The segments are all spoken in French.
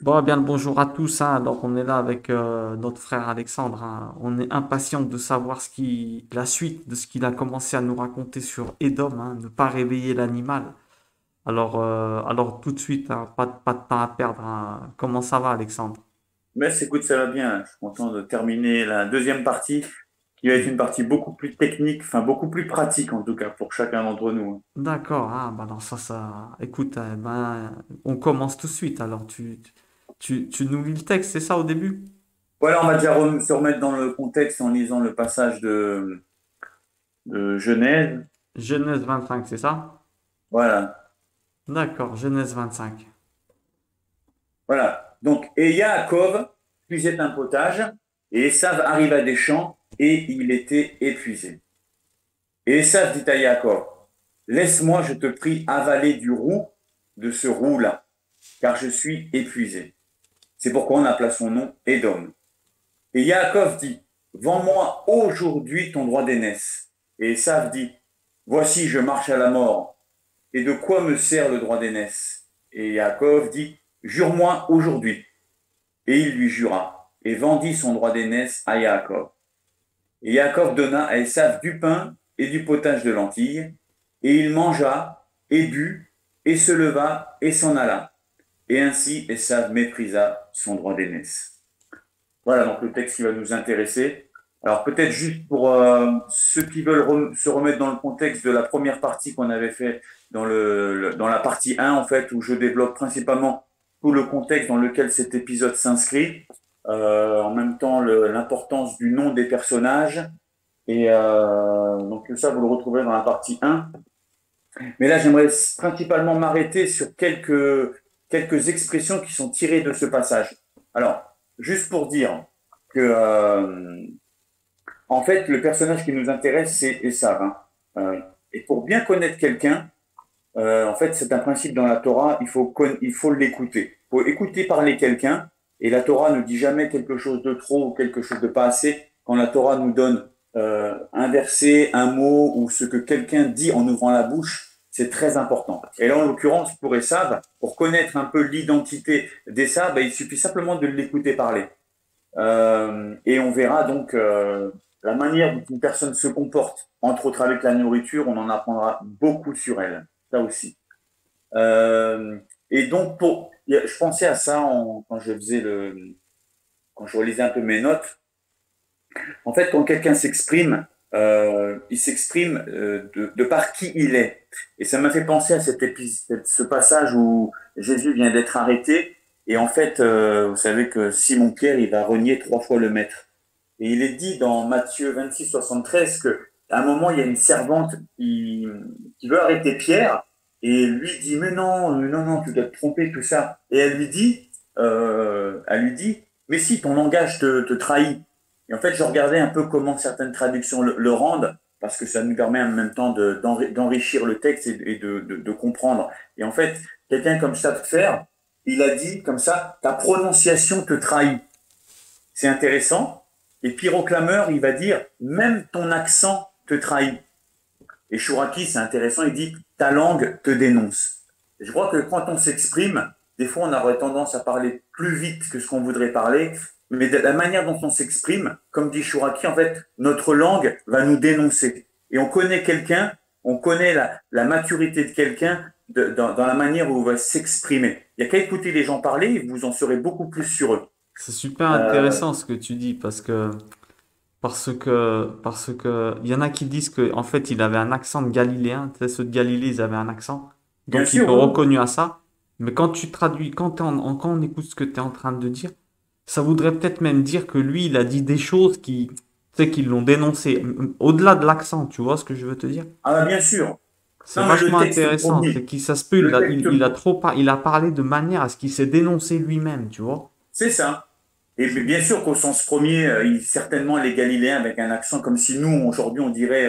Bon, eh bien le bonjour à tous, hein. Alors, on est là avec notre frère Alexandre, hein. On est impatient de savoir la suite de ce qu'il a commencé à nous raconter sur Edom, hein, ne pas réveiller l'animal. Alors tout de suite, hein, pas de temps à perdre, hein. Comment ça va, Alexandre? Mais écoute, ça va bien. Je suis content de terminer la deuxième partie, qui va être une partie beaucoup plus technique, enfin beaucoup plus pratique en tout cas pour chacun d'entre nous. D'accord, ah, bah alors écoute, on commence tout de suite. Alors, tu nous lis le texte, c'est ça au début? Voilà, on va déjà se remettre dans le contexte en lisant le passage de Genèse. Genèse 25, c'est ça? Voilà, D'accord, Genèse 25. voilà. Donc, et Yaakov puisait un potage, et Esav arriva des champs, et il était épuisé. Et Esav dit à Yaakov, laisse-moi, je te prie, avaler du roux de ce roux-là, car je suis épuisé. C'est pourquoi on appela son nom Édom. Et Yaakov dit, vends-moi aujourd'hui ton droit d'aînesse. Et Esav dit, voici, je marche à la mort. Et de quoi me sert le droit d'aînesse? Et Yaakov dit, jure-moi aujourd'hui. Et il lui jura, et vendit son droit d'aînesse à Yaakov. Et Yaakov donna à Esav du pain et du potage de lentilles, et il mangea, et but, et se leva, et s'en alla. Et ainsi Esav méprisa son droit d'aînesse. Voilà donc le texte qui va nous intéresser. Alors peut-être juste pour ceux qui veulent se remettre dans le contexte de la première partie qu'on avait fait dans la partie 1 en fait, où je développe principalement tout le contexte dans lequel cet épisode s'inscrit, en même temps l'importance du nom des personnages, et donc ça vous le retrouverez dans la partie 1. Mais là j'aimerais principalement m'arrêter sur quelques expressions qui sont tirées de ce passage. Alors, juste pour dire que en fait, le personnage qui nous intéresse, c'est Esav, hein. Et pour bien connaître quelqu'un, en fait, c'est un principe dans la Torah, il faut l'écouter. Il faut écouter parler quelqu'un, et la Torah ne dit jamais quelque chose de trop ou quelque chose de pas assez. Quand la Torah nous donne un verset, un mot, ou ce que quelqu'un dit en ouvrant la bouche, c'est très important. Et là, en l'occurrence, pour Esav, pour connaître un peu l'identité d'Esav, ben, il suffit simplement de l'écouter parler. Et on verra donc la manière dont une personne se comporte, entre autres avec la nourriture, on en apprendra beaucoup sur elle, ça aussi. Euh, et donc, je pensais à ça quand je relisais un peu mes notes. En fait, quand quelqu'un s'exprime, il s'exprime de par qui il est. Et ça m'a fait penser à ce passage où Jésus vient d'être arrêté. Et en fait, vous savez que Simon-Pierre, il va renier 3 fois le maître. Et il est dit dans Matthieu 26, 73 que à un moment, il y a une servante qui veut arrêter Pierre et lui dit, mais non, non, non, tu dois te tromper, tout ça. Et elle lui dit, mais si, ton langage te trahit. Et en fait, je regardais un peu comment certaines traductions le rendent, parce que ça nous permet en même temps d'enrichir le texte et de comprendre. Et en fait, quelqu'un comme Stadtfer, il a dit comme ça, ta prononciation te trahit. C'est intéressant. Et Pyroclameur, il va dire, même ton accent te trahit. Et Chouraki, c'est intéressant, il dit, ta langue te dénonce. Et je crois que quand on s'exprime, des fois on aurait tendance à parler plus vite que ce qu'on voudrait parler, mais de la manière dont on s'exprime, comme dit Chouraki, en fait, notre langue va nous dénoncer. Et on connaît quelqu'un, on connaît la maturité de quelqu'un dans la manière où il va s'exprimer. Il n'y a qu'à écouter les gens parler et vous en saurez beaucoup plus sur eux. C'est super Euh, intéressant ce que tu dis parce que il y en a qui disent que en fait il avait un accent de Galiléen. Tu sais, ceux de Galilée ils avaient un accent, bien donc ils sûr, l'ont oui. reconnu à ça. Mais quand tu traduis, quand on écoute ce que tu es en train de dire, ça voudrait peut-être même dire que lui il a dit des choses qui, tu sais, qui l'ont dénoncé au-delà de l'accent. Tu vois ce que je veux te dire? Ah, bah, bien sûr. C'est Non, mais vachement intéressant. C'est qu'il ça se peut, le texte il a prouve. trop il a parlé de manière à ce qu'il s'est dénoncé lui-même. Tu vois? C'est ça. Et bien sûr qu'au sens premier, certainement les Galiléens avec un accent comme si nous, aujourd'hui, on dirait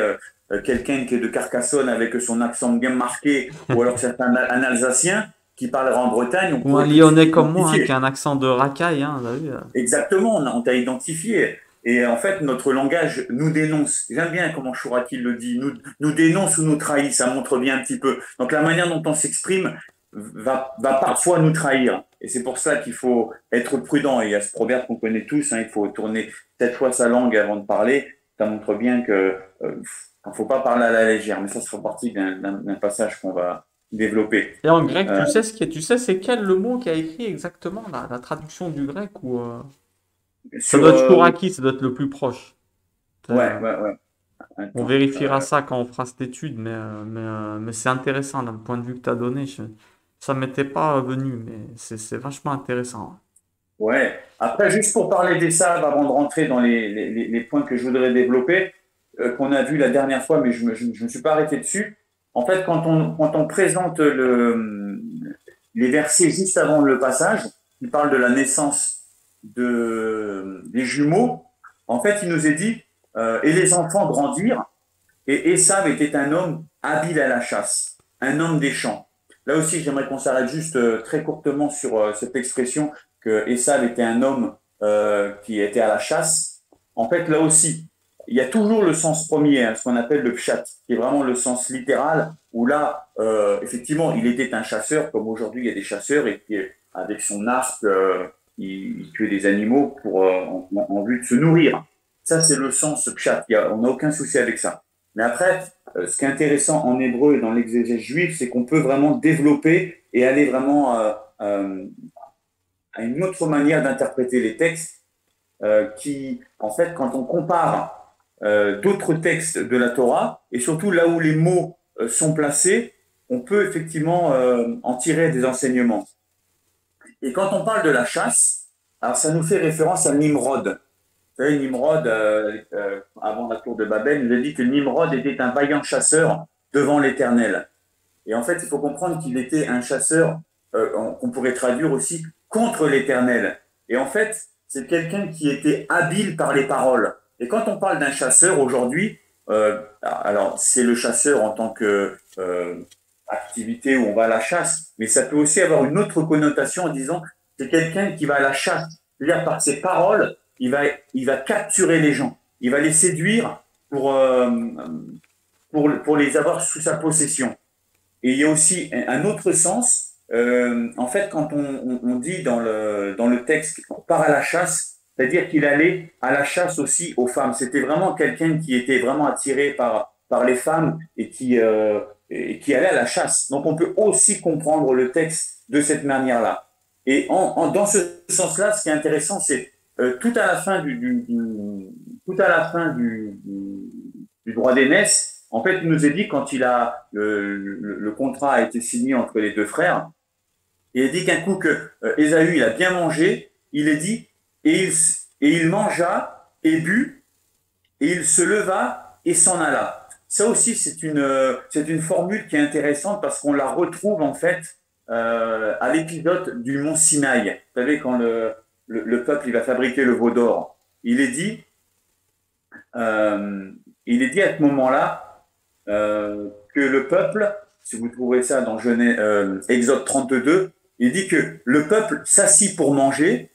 quelqu'un qui est de Carcassonne avec son accent bien marqué, ou alors c'est un Alsacien qui parlera en Bretagne, on Ou un pourrait tout de suite Lyonnais comme moi, hein, qui a l'identifier. un accent de racaille, hein, t'as vu? Exactement, on t'a identifié. Et en fait, notre langage nous dénonce. J'aime bien comment Chouraki le dit, nous dénonce ou nous trahit, ça montre bien un petit peu. Donc la manière dont on s'exprime va parfois nous trahir. Et c'est pour ça qu'il faut être prudent. Et il y a ce proverbe qu'on connaît tous, hein, il faut tourner 7 fois sa langue avant de parler. Ça montre bien que faut pas parler à la légère. Mais ça sera partie d'un passage qu'on va développer. Et en grec, Euh, tu sais c'est quel le mot qui a écrit exactement la traduction du grec ou ça sur, doit être Chouraki, ça doit être le plus proche. ouais, Euh, ouais, ouais. on Attends. vérifiera ça quand on fera cette étude, mais c'est intéressant d'un point de vue que tu as donné. Ça m'était pas venu, mais c'est vachement intéressant. Ouais. Après, juste pour parler des saves, avant de rentrer dans les points que je voudrais développer, qu'on a vu la dernière fois, mais je me suis pas arrêté dessus. En fait, quand on présente les versets juste avant le passage, il parle de la naissance des jumeaux. En fait, il nous est dit, et les enfants grandirent, et Ésav était un homme habile à la chasse, un homme des champs. Là aussi, j'aimerais qu'on s'arrête juste très courtement sur cette expression que Ésav était un homme qui était à la chasse. En fait, là aussi, il y a toujours le sens premier, hein, ce qu'on appelle le pshat, qui est vraiment le sens littéral, où là, effectivement, il était un chasseur, comme aujourd'hui il y a des chasseurs, et qui, avec son arc, il tuait des animaux en vue de se nourrir. Ça, c'est le sens pshat. On n'a aucun souci avec ça. Mais après, ce qui est intéressant en hébreu et dans l'exégèse juive, c'est qu'on peut vraiment développer et aller vraiment à une autre manière d'interpréter les textes qui, en fait, quand on compare d'autres textes de la Torah, et surtout là où les mots sont placés, on peut effectivement en tirer des enseignements. Et quand on parle de la chasse, alors ça nous fait référence à Nimrod. Vous savez, Nimrod, avant la tour de Babel, nous a dit que Nimrod était un vaillant chasseur devant l'Éternel. Et en fait, il faut comprendre qu'il était un chasseur qu'on pourrait traduire aussi contre l'Éternel. Et en fait, c'est quelqu'un qui était habile par les paroles. Et quand on parle d'un chasseur aujourd'hui, alors c'est le chasseur en tant que activité où on va à la chasse, mais ça peut aussi avoir une autre connotation en disant c'est quelqu'un qui va à la chasse. C'est-à-dire par ses paroles, il va capturer les gens, il va les séduire pour les avoir sous sa possession. Et il y a aussi un autre sens. En fait, quand on dit dans le texte qu'on part à la chasse, c'est-à-dire qu'il allait à la chasse aussi aux femmes. C'était vraiment quelqu'un qui était vraiment attiré par les femmes et qui allait à la chasse. Donc on peut aussi comprendre le texte de cette manière-là. Et dans ce sens-là, ce qui est intéressant, c'est tout à la fin tout à la fin du droit d'aînesse, en fait, il nous est dit quand le contrat a été signé entre les deux frères, il est dit qu'un coup que Ésaü il a bien mangé, il est dit et il mangea et but et il se leva et s'en alla. Ça aussi c'est une formule qui est intéressante parce qu'on la retrouve en fait à l'épisode du mont Sinaï. Vous savez quand le peuple il va fabriquer le veau d'or, il est dit euh, à ce moment-là que le peuple, si vous trouvez ça dans Exode 32, il dit que le peuple s'assit pour manger,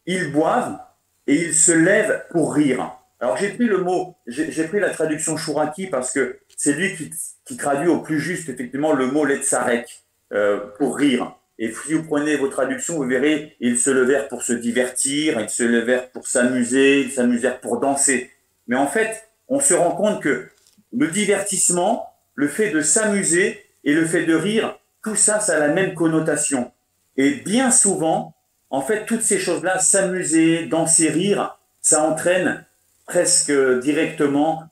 ils boivent et ils se lèvent pour rire. Alors j'ai pris la traduction Chouraki parce que c'est lui qui traduit au plus juste effectivement le mot Letzarek, pour rire. Et si vous prenez vos traductions, vous verrez, ils se levèrent pour se divertir, ils se levèrent pour s'amuser, ils s'amusèrent pour danser. Mais en fait, on se rend compte que le divertissement, le fait de s'amuser et le fait de rire, tout ça, ça a la même connotation. Et bien souvent, en fait, toutes ces choses-là, s'amuser, danser, rire, ça entraîne presque directement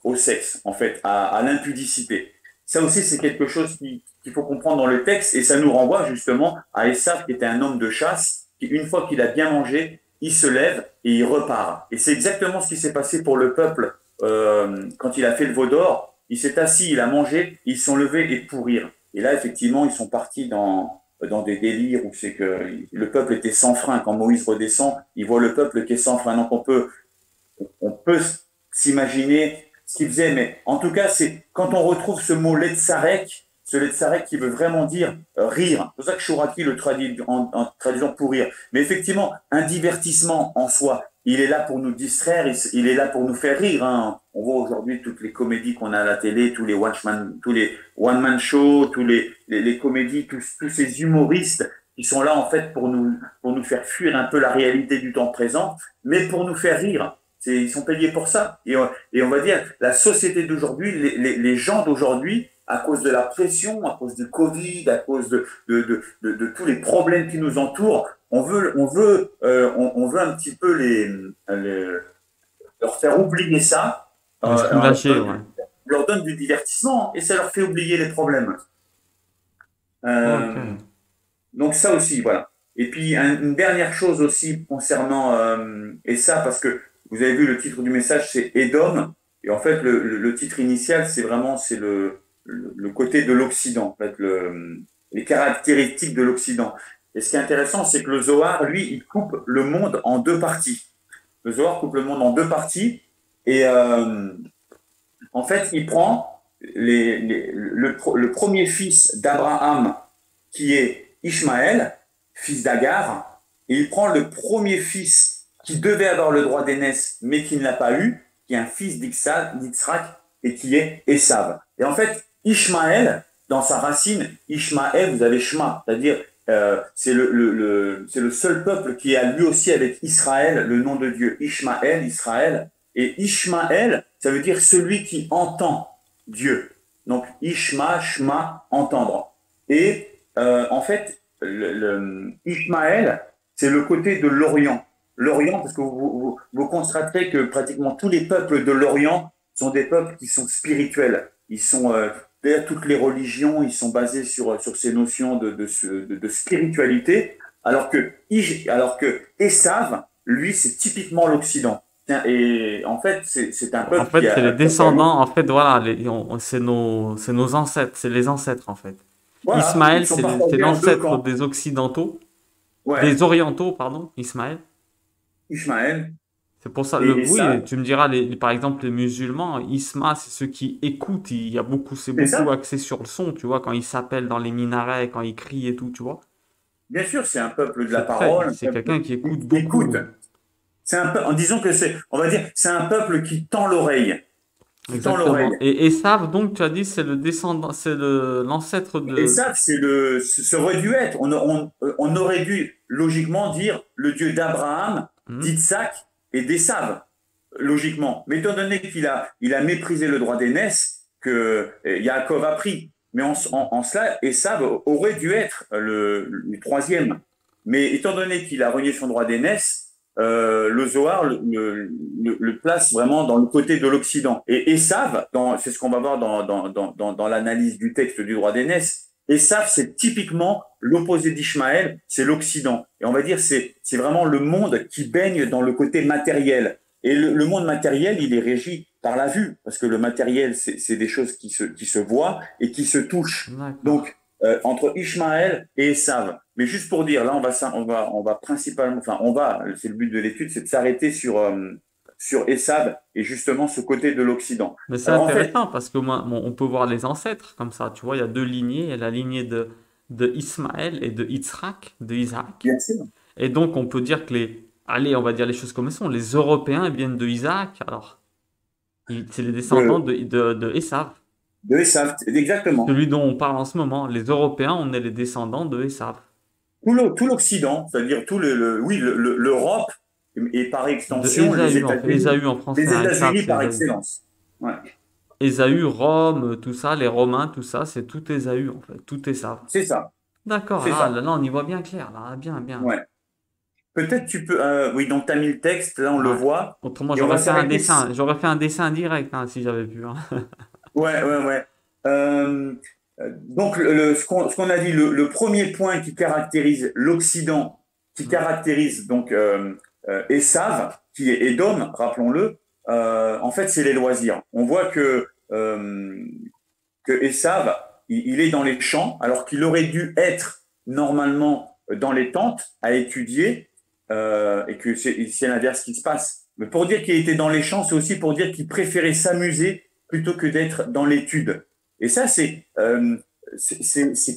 au sexe, en fait, à l'impudicité. Ça aussi, c'est quelque chose qu'il faut comprendre dans le texte, et ça nous renvoie justement à Esav, qui était un homme de chasse, qui, une fois qu'il a bien mangé, il se lève et il repart. Et c'est exactement ce qui s'est passé pour le peuple quand il a fait le veau d'or. Il s'est assis, il a mangé, ils sont levés et pour rire. Et là, effectivement, ils sont partis dans des délires où c'est que le peuple était sans frein. Quand Moïse redescend, il voit le peuple qui est sans frein. Donc on peut s'imaginer ce qu'il faisait, mais en tout cas, c'est quand on retrouve ce mot letzarek, ce letzarek qui veut vraiment dire rire. C'est pour ça que Chouraki le traduit en traduisant pour rire. Mais effectivement, un divertissement en soi, il est là pour nous distraire, il est là pour nous faire rire. Hein. On voit aujourd'hui toutes les comédies qu'on a à la télé, tous les one-man shows, les comédies, tous ces humoristes qui sont là en fait pour nous faire fuir un peu la réalité du temps présent, mais pour nous faire rire. Ils sont payés pour ça. Et on va dire, la société d'aujourd'hui, les gens d'aujourd'hui, à cause de la pression, à cause du Covid, à cause de tous les problèmes qui nous entourent, on veut un petit peu leur faire oublier ça, Les on soulager, ouais. leur donne du divertissement et ça leur fait oublier les problèmes. Ok. Euh, donc ça aussi, voilà. Et puis une dernière chose aussi concernant et ça parce que vous avez vu le titre du message, c'est Edom. Et en fait, le titre initial, c'est le côté de l'Occident, en fait, les caractéristiques de l'Occident. Et ce qui est intéressant, c'est que le Zohar, lui, il coupe le monde en deux parties. Le Zohar coupe le monde en deux parties. Et en fait, il prend le premier fils d'Abraham, qui est Ishmaël, fils d'Agar, et il prend le premier fils qui devait avoir le droit d'aînesse, mais qui ne l'a pas eu, qui est un fils d'Itsrak, et qui est Esav. Et en fait, Ishmaël, dans sa racine, Ishmaël, vous avez Shema, c'est-à-dire c'est le seul peuple qui a lui aussi avec Israël le nom de Dieu. Ishmaël, Israël. Et Ishmaël, ça veut dire celui qui entend Dieu. Donc Ishma, Shema, entendre. Et en fait, Ishmaël, c'est le côté de l'Orient. L'Orient, parce que vous constaterez que pratiquement tous les peuples de l'Orient sont des peuples qui sont spirituels. Ils sont, derrière toutes les religions, ils sont basés sur ces notions de spiritualité, alors que Esav, lui, c'est typiquement l'Occident. Et en fait, c'est un En peuple fait, c'est les qui a descendants, en fait, voilà, c'est nos ancêtres, c'est les ancêtres, en fait. voilà, ils Ismaël, sont c'est partagés en deux l'ancêtre camps. des Occidentaux, Ouais, des Orientaux, pardon, Ismaël. Ismaël C'est pour ça, et oui, Esav, tu me diras, par exemple, les musulmans, Isma, c'est ceux qui écoutent, c'est c'est beaucoup ça. axé sur le son, tu vois, quand ils s'appellent dans les minarets, quand ils crient et tout, tu vois. Bien sûr, c'est un peuple de la parole, un C'est peuple quelqu'un qui écoute qui beaucoup. écoute. C'est un peu, en disant que on va dire, c'est un peuple qui tend l'oreille, qui tend Exactement. l'oreille. Et Esav, donc, tu as dit, c'est le descendant, l'ancêtre Et de, ça, ça aurait dû être, on aurait dû logiquement dire le Dieu d'Abraham, Hmm. d'Isaac et d'Esav, logiquement. Mais étant donné il a méprisé le droit d'aînesse que Yaakov a pris, mais en cela, Esav aurait dû être le troisième. Mais étant donné qu'il a renié son droit d'aînesse, le Zohar le place vraiment dans le côté de l'Occident. Et Esav, c'est ce qu'on va voir dans l'analyse du texte du droit d'aînesse, Esav, c'est typiquement l'opposé d'Ishmaël, c'est l'Occident. Et on va dire, c'est vraiment le monde qui baigne dans le côté matériel. Et le monde matériel, il est régi par la vue, parce que le matériel, c'est des choses qui se voient et qui se touchent. D'accord. Donc, entre Ishmaël et Esav. Mais juste pour dire, là, on va principalement, enfin, c'est le but de l'étude, c'est de s'arrêter sur Esav et justement ce côté de l'Occident. Mais c'est Alors, en fait, intéressant parce que bon, on peut voir les ancêtres comme ça. Tu vois, il y a deux lignées. Il y a la lignée de Ismaël et de Yitzhak, de Isaac. bien sûr, Et donc, on peut dire que allez, on va dire les choses comme elles sont. Les Européens viennent de Isaac. Alors, c'est les descendants de, de Esav. de Esav, exactement. Celui dont on parle en ce moment. Les Européens, on est les descendants de Esav. Tout l'Occident, c'est-à-dire oui, l'Europe et par De extension Ésaü, en fait. Ésaü en français, Les hein, Esav, États-Unis c'est par Ésaü. excellence. Ouais, Ésaü, Rome, tout ça, les Romains, tout ça, c'est tout Ésaü, en fait. Tout Esav. c'est ça, D'accord, c'est ça. là, on y voit bien clair, là. Bien, bien. Ouais. Peut-être tu peux, oui, donc tu as mis le texte, là on le Ouais. voit, Autrement, et on va s'arrêter. j'aurais fait un dessin direct hein, si j'avais pu. Hein. Ouais, ouais, ouais. Donc, ce qu'on a dit, le premier point qui caractérise l'Occident, qui caractérise donc Esav, qui est Édom, rappelons-le, en fait, c'est les loisirs. On voit que Esav, il est dans les champs, alors qu'il aurait dû être normalement dans les tentes à étudier, et que c'est l'inverse qui se passe. Mais pour dire qu'il était dans les champs, c'est aussi pour dire qu'il préférait s'amuser plutôt que d'être dans l'étude. Et ça, c'est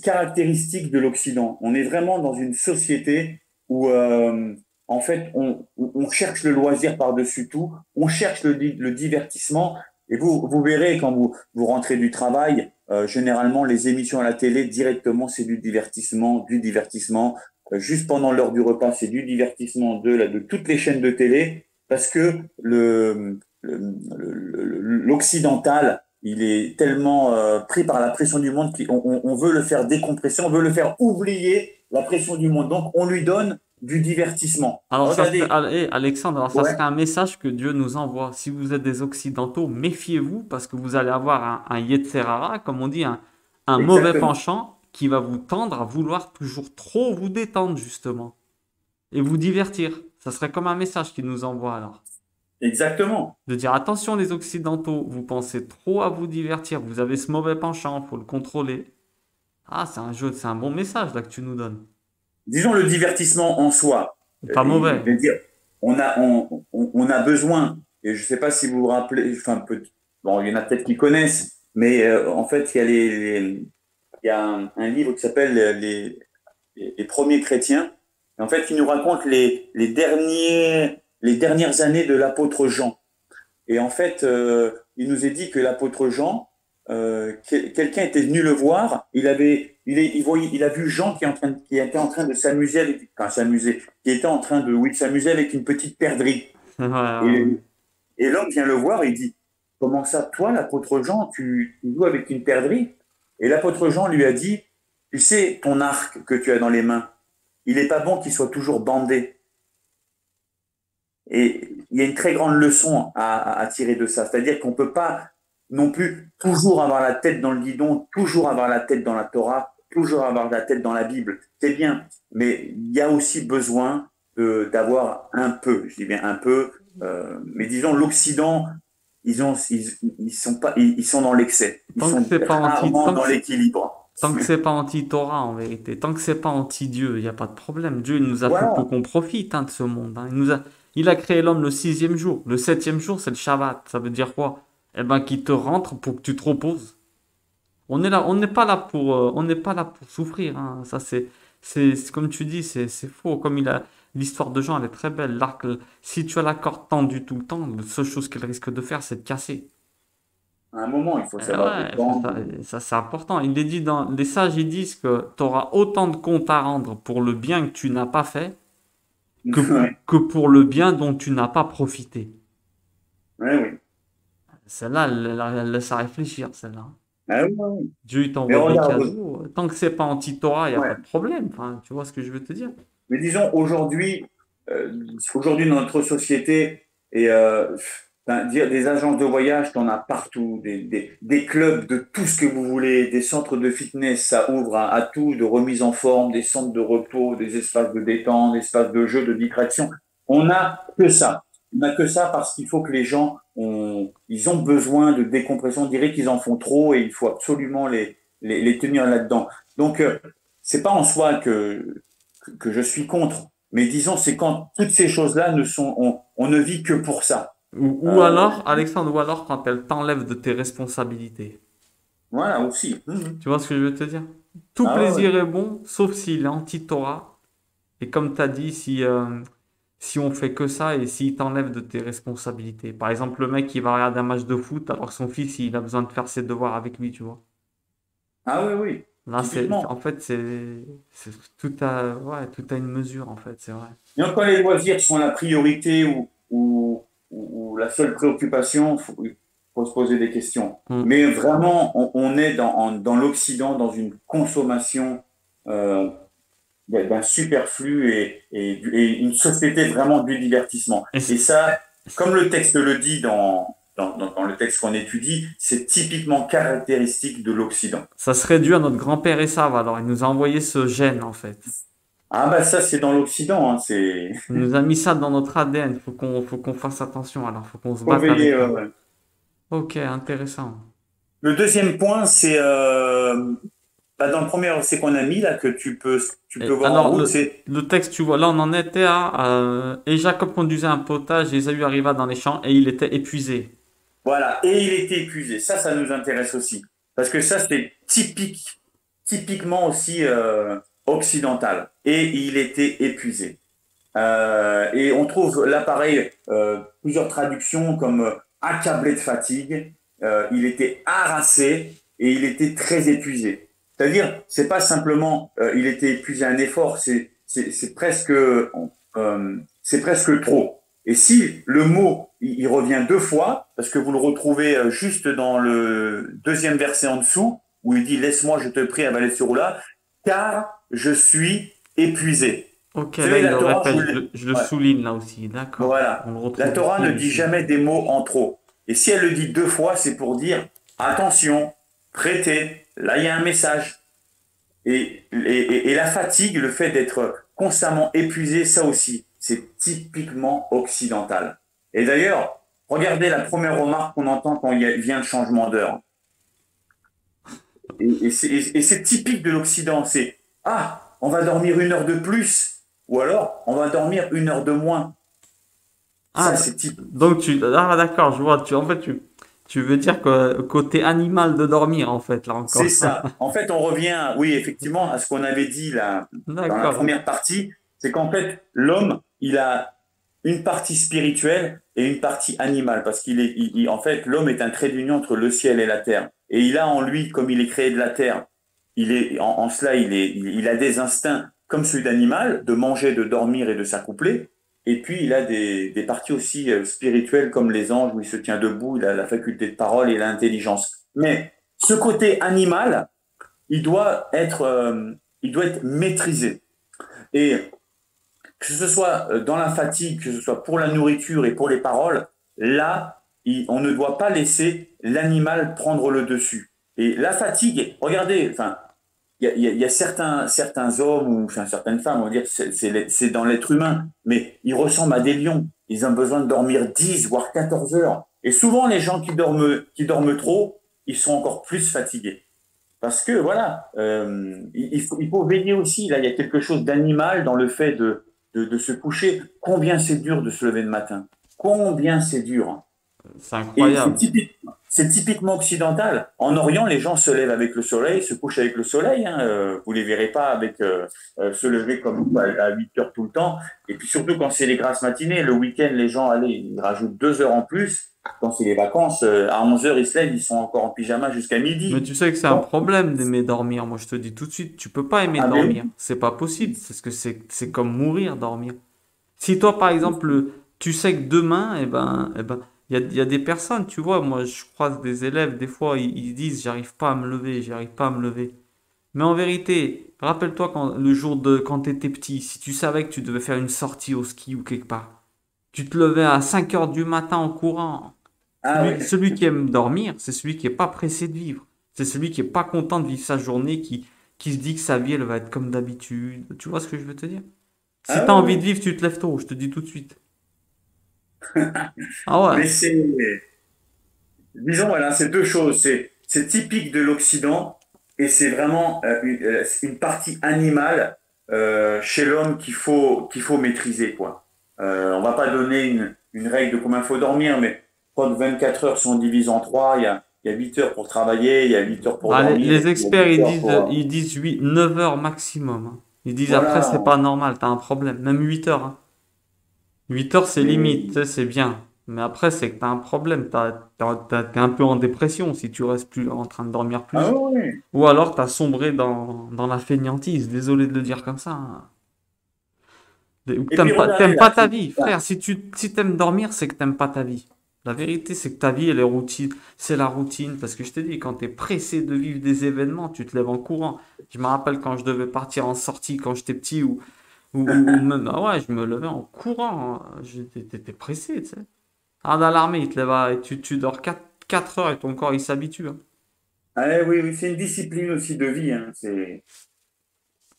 caractéristique de l'Occident. On est vraiment dans une société où, en fait, on cherche le loisir par-dessus tout, on cherche le divertissement. Et vous verrez quand vous rentrez du travail, généralement, les émissions à la télé, directement, c'est du divertissement, du divertissement. Juste pendant l'heure du repas, c'est du divertissement de toutes les chaînes de télé, parce que l'occidental, il est tellement pris par la pression du monde qu'on veut le faire décompresser, on veut le faire oublier la pression du monde. Donc, on lui donne du divertissement. Alors, ça serait, Regardez, Alexandre, alors ça ouais, serait un message que Dieu nous envoie. Si vous êtes des Occidentaux, méfiez-vous parce que vous allez avoir un Yetzerara, comme on dit, un mauvais exactement, penchant qui va vous tendre à vouloir toujours trop vous détendre, justement, et vous divertir. Ça serait comme un message qu'il nous envoie alors. exactement. De dire attention les Occidentaux, vous pensez trop à vous divertir, vous avez ce mauvais penchant, faut le contrôler. Ah, c'est un jeu, c'est un bon message là que tu nous donnes. Disons le divertissement en soi. Pas Je mauvais. vais dire, on a besoin, et je ne sais pas si vous vous rappelez, enfin, bon, il y en a peut-être qui connaissent, mais en fait, il y a un livre qui s'appelle les premiers chrétiens. Et en fait, il nous raconte les dernières années de l'apôtre Jean. Et en fait, il nous est dit que l'apôtre Jean, quelqu'un était venu le voir. Il a vu Jean qui était en train de s'amuser enfin s'amuser, qui était en train de, oui, de s'amuser avec une petite perdrix. Ouais, ouais, Et, ouais. et l'homme vient le voir et il dit, comment ça, toi, l'apôtre Jean, tu joues avec une perdrix? Et l'apôtre Jean lui a dit, tu sais, ton arc que tu as dans les mains, il n'est pas bon qu'il soit toujours bandé. Et il y a une très grande leçon à tirer de ça. C'est-à-dire qu'on ne peut pas non plus toujours avoir la tête dans le guidon, toujours avoir la tête dans la Torah, toujours avoir la tête dans la Bible. C'est bien, mais il y a aussi besoin d'avoir un peu, je dis bien un peu, mais disons l'Occident, ils sont dans l'excès. Ils Tant que sont c'est pas anti, rarement dans l'équilibre. tant que c'est pas anti-Torah en vérité, tant que c'est pas anti-Dieu, il n'y a pas de problème. Dieu il nous a fait pour Voilà, qu'on profite de ce monde, hein. Il a créé l'homme le sixième jour. Le septième jour, c'est le Shabbat. Ça veut dire quoi? Eh ben, qu'il te rentre pour que tu te reposes. On est là, on n'est pas là pour souffrir, hein. Ça, comme tu dis, c'est faux. L'histoire de Jean, elle est très belle. Si tu as la corde tendue tout le temps, la seule chose qu'elle risque de faire, c'est de casser. à un moment, il faut savoir Ouais, détendre. ça, c'est important. Il est dit les sages, ils disent que tu auras autant de comptes à rendre pour le bien que tu n'as pas fait que, Ouais, que pour le bien dont tu n'as pas profité. ouais, oui. Celle-là, elle laisse à réfléchir, celle-là. Ah oui, oui, oui. Dieu, il Mais t'envoie des regarde, cadeaux. Tant que c'est pas anti-Torah, il n'y a pas ouais. de problème. Enfin, tu vois ce que je veux te dire? Mais disons, euh, aujourd'hui dans notre société, et ben, dire des agences de voyage, tu en as partout, des clubs de tout ce que vous voulez, des centres de fitness, ça ouvre à tout, de remise en forme, des centres de repos, des espaces de détente, des espaces de jeu, de distraction. On n'a que ça. On n'a que ça parce qu'il faut que les gens ils ont besoin de décompression. On dirait qu'ils en font trop et il faut absolument les tenir là-dedans. Donc, c'est pas en soi que je suis contre. Mais disons, c'est quand toutes ces choses-là on ne vit que pour ça. Ou Euh, alors, Alexandre, ou alors quand elle t'enlève de tes responsabilités. voilà aussi. Mhm. Tu vois ce que je veux te dire? Tout Ah ouais, ouais. plaisir est bon, sauf s'il est anti-Torah. Et comme tu as dit, si on fait que ça et s'il t'enlève de tes responsabilités. Par exemple, le mec qui va regarder un match de foot alors que son fils, il a besoin de faire ses devoirs avec lui, tu vois. Ah oui, oui. Là, en Typiquement. fait, ouais, tout a une mesure, en fait, c'est vrai. Et quand les loisirs sont la priorité ou la seule préoccupation, il faut se poser des questions. Hmm. Mais vraiment, on est dans l'Occident, dans une consommation euh, d'un superflu et une société vraiment du divertissement. Et Et ça, comme le texte le dit dans le texte qu'on étudie, c'est typiquement caractéristique de l'Occident. ça serait dû à notre grand-père Esav, alors il nous a envoyé ce gène, en fait. Ah bah ça, c'est dans l'Occident, hein, c'est Il nous a mis ça dans notre ADN, faut qu'on fasse attention, alors faut qu'on se faut batte veiller. avec ça. Ok, intéressant. Le deuxième point, c'est bah, dans le premier c'est qu'on a mis là que tu peux Et voir en alors, route, c'est le texte, tu vois, là, on en était à... et Jacob conduisait un potage, Ésaü arriva dans les champs, et il était épuisé. voilà, et il était épuisé. Ça nous intéresse aussi parce que ça c'est typiquement aussi occidental. Et il était épuisé. Et on trouve là pareil plusieurs traductions comme accablé de fatigue. Il était harassé et il était très épuisé. C'est-à-dire, c'est pas simplement il était épuisé à un effort, c'est presque trop. Et si le mot il revient deux fois, parce que vous le retrouvez juste dans le deuxième verset en dessous, où il dit laisse-moi, je te prie, avaler ce roux-là, car je suis épuisé. Ok, Vous là savez, il la le Torah, répète, ouais, je le souligne là aussi. D'accord. On voilà. le La retrouve Torah ici ne et dit ici. jamais des mots en trop. Et si elle le dit deux fois, c'est pour dire attention, prêtez, là il y a un message. Et la fatigue, le fait d'être constamment épuisé, ça aussi, c'est typiquement occidental. Et d'ailleurs, regardez la première remarque qu'on entend quand il vient le changement d'heure. Et c'est typique de l'Occident, c'est ah, on va dormir une heure de plus, ou alors on va dormir une heure de moins. Ah, Ça, c'est typique. donc ah d'accord, je vois. En fait, tu veux dire que côté animal de dormir, en fait, là C'est encore. ça. En fait, on revient, oui, effectivement, à ce qu'on avait dit là, dans la D'accord. première partie, c'est qu'en fait, l'homme, il a une partie spirituelle et une partie animale, parce en fait, l'homme est un trait d'union entre le ciel et la terre. Et il a en lui, comme il est créé de la terre, en cela, il a des instincts comme celui d'animal, de manger, de dormir et de s'accoupler. Et puis, il a des parties aussi spirituelles comme les anges, où il se tient debout, il a la faculté de parole et l'intelligence. Mais ce côté animal, il doit être, euh, il doit être maîtrisé. Et que ce soit dans la fatigue, que ce soit pour la nourriture et pour les paroles, là, on ne doit pas laisser l'animal prendre le dessus. Et la fatigue, regardez, enfin, il y a certains hommes ou enfin, certaines femmes, on va dire, c'est dans l'être humain, mais ils ressemblent à des lions. Ils ont besoin de dormir 10 voire 14 heures. Et souvent, les gens qui dorment trop, ils sont encore plus fatigués. Parce que voilà, il faut veiller aussi. Là, il y a quelque chose d'animal dans le fait de se coucher. Combien c'est dur de se lever le matin. Combien c'est dur. C'est Et incroyable. c'est typiquement occidental. En Orient, les gens se lèvent avec le soleil, se couchent avec le soleil. Hein. Vous les verrez pas avec se lever comme nous à 8 heures tout le temps. Et puis surtout quand c'est les grasses matinées, le week-end, les gens, allez, ils rajoutent 2 heures en plus. Quand c'est les vacances, à 11 heures, ils se lèvent, ils sont encore en pyjama jusqu'à Mais midi. tu sais que c'est un Donc, problème d'aimer dormir. Moi, je te dis tout de suite, tu peux pas aimer ah ben dormir. C'est pas possible. C'est ce que c'est comme mourir, dormir. Si toi, par exemple, tu sais que demain, il y a des personnes, tu vois, moi, je croise des élèves, des fois, ils disent, j'arrive pas à me lever, j'arrive pas à me lever. Mais en vérité, rappelle-toi le jour de quand tu étais petit, si tu savais que tu devais faire une sortie au ski ou quelque part, tu te levais à 5 heures du matin en courant. ah Celui oui. qui aime dormir, c'est celui qui est pas pressé de vivre. C'est celui qui est pas content de vivre sa journée, qui se dit que sa vie, elle va être comme d'habitude. Tu vois ce que je veux te dire? Si Ah tu as oui, envie de oui. vivre, tu te lèves tôt, je te dis tout de suite. Ah Mais ouais, disons, voilà, c'est deux choses. C'est typique de l'Occident et c'est vraiment une partie animale chez l'homme qu'il faut maîtriser, quoi. On va pas donner une règle de combien il faut dormir, mais je crois que 24 heures sont divisées en trois. Il y a 8 heures pour travailler, il y a 8 heures pour bah, dormir et les puis il y a experts, 8 heures pour... ils disent 9 heures maximum, hein. Ils disent après, c'est voilà. pas normal, t'as un problème. Même 8 heures, hein. 8 heures, c'est limite, tu sais, Et, c'est bien. Mais après, c'est que t'as un problème. T'es un peu en dépression si tu restes plus en train de dormir ah plus. oui, Ou alors t'as sombré dans la fainéantise. Désolé de le dire comme ça, hein. Ou que et puis t'aimes regardez pas là, ta vie. Frère, si t'aimes dormir, c'est que t'aimes pas ta vie. La vérité, c'est que ta vie, elle est routine. C'est la routine. Parce que je te dis, quand t'es pressé de vivre des événements, tu te lèves en courant. Je me rappelle quand je devais partir en sortie quand j'étais petit ou même, ah ouais, je me levais en courant, hein. T'étais pressé, tu sais. Ah, dans l'armée, il te lève tu dors 4 heures et ton corps, il s'habitue, hein. ah oui, oui, c'est une discipline aussi de vie. Hein. C'est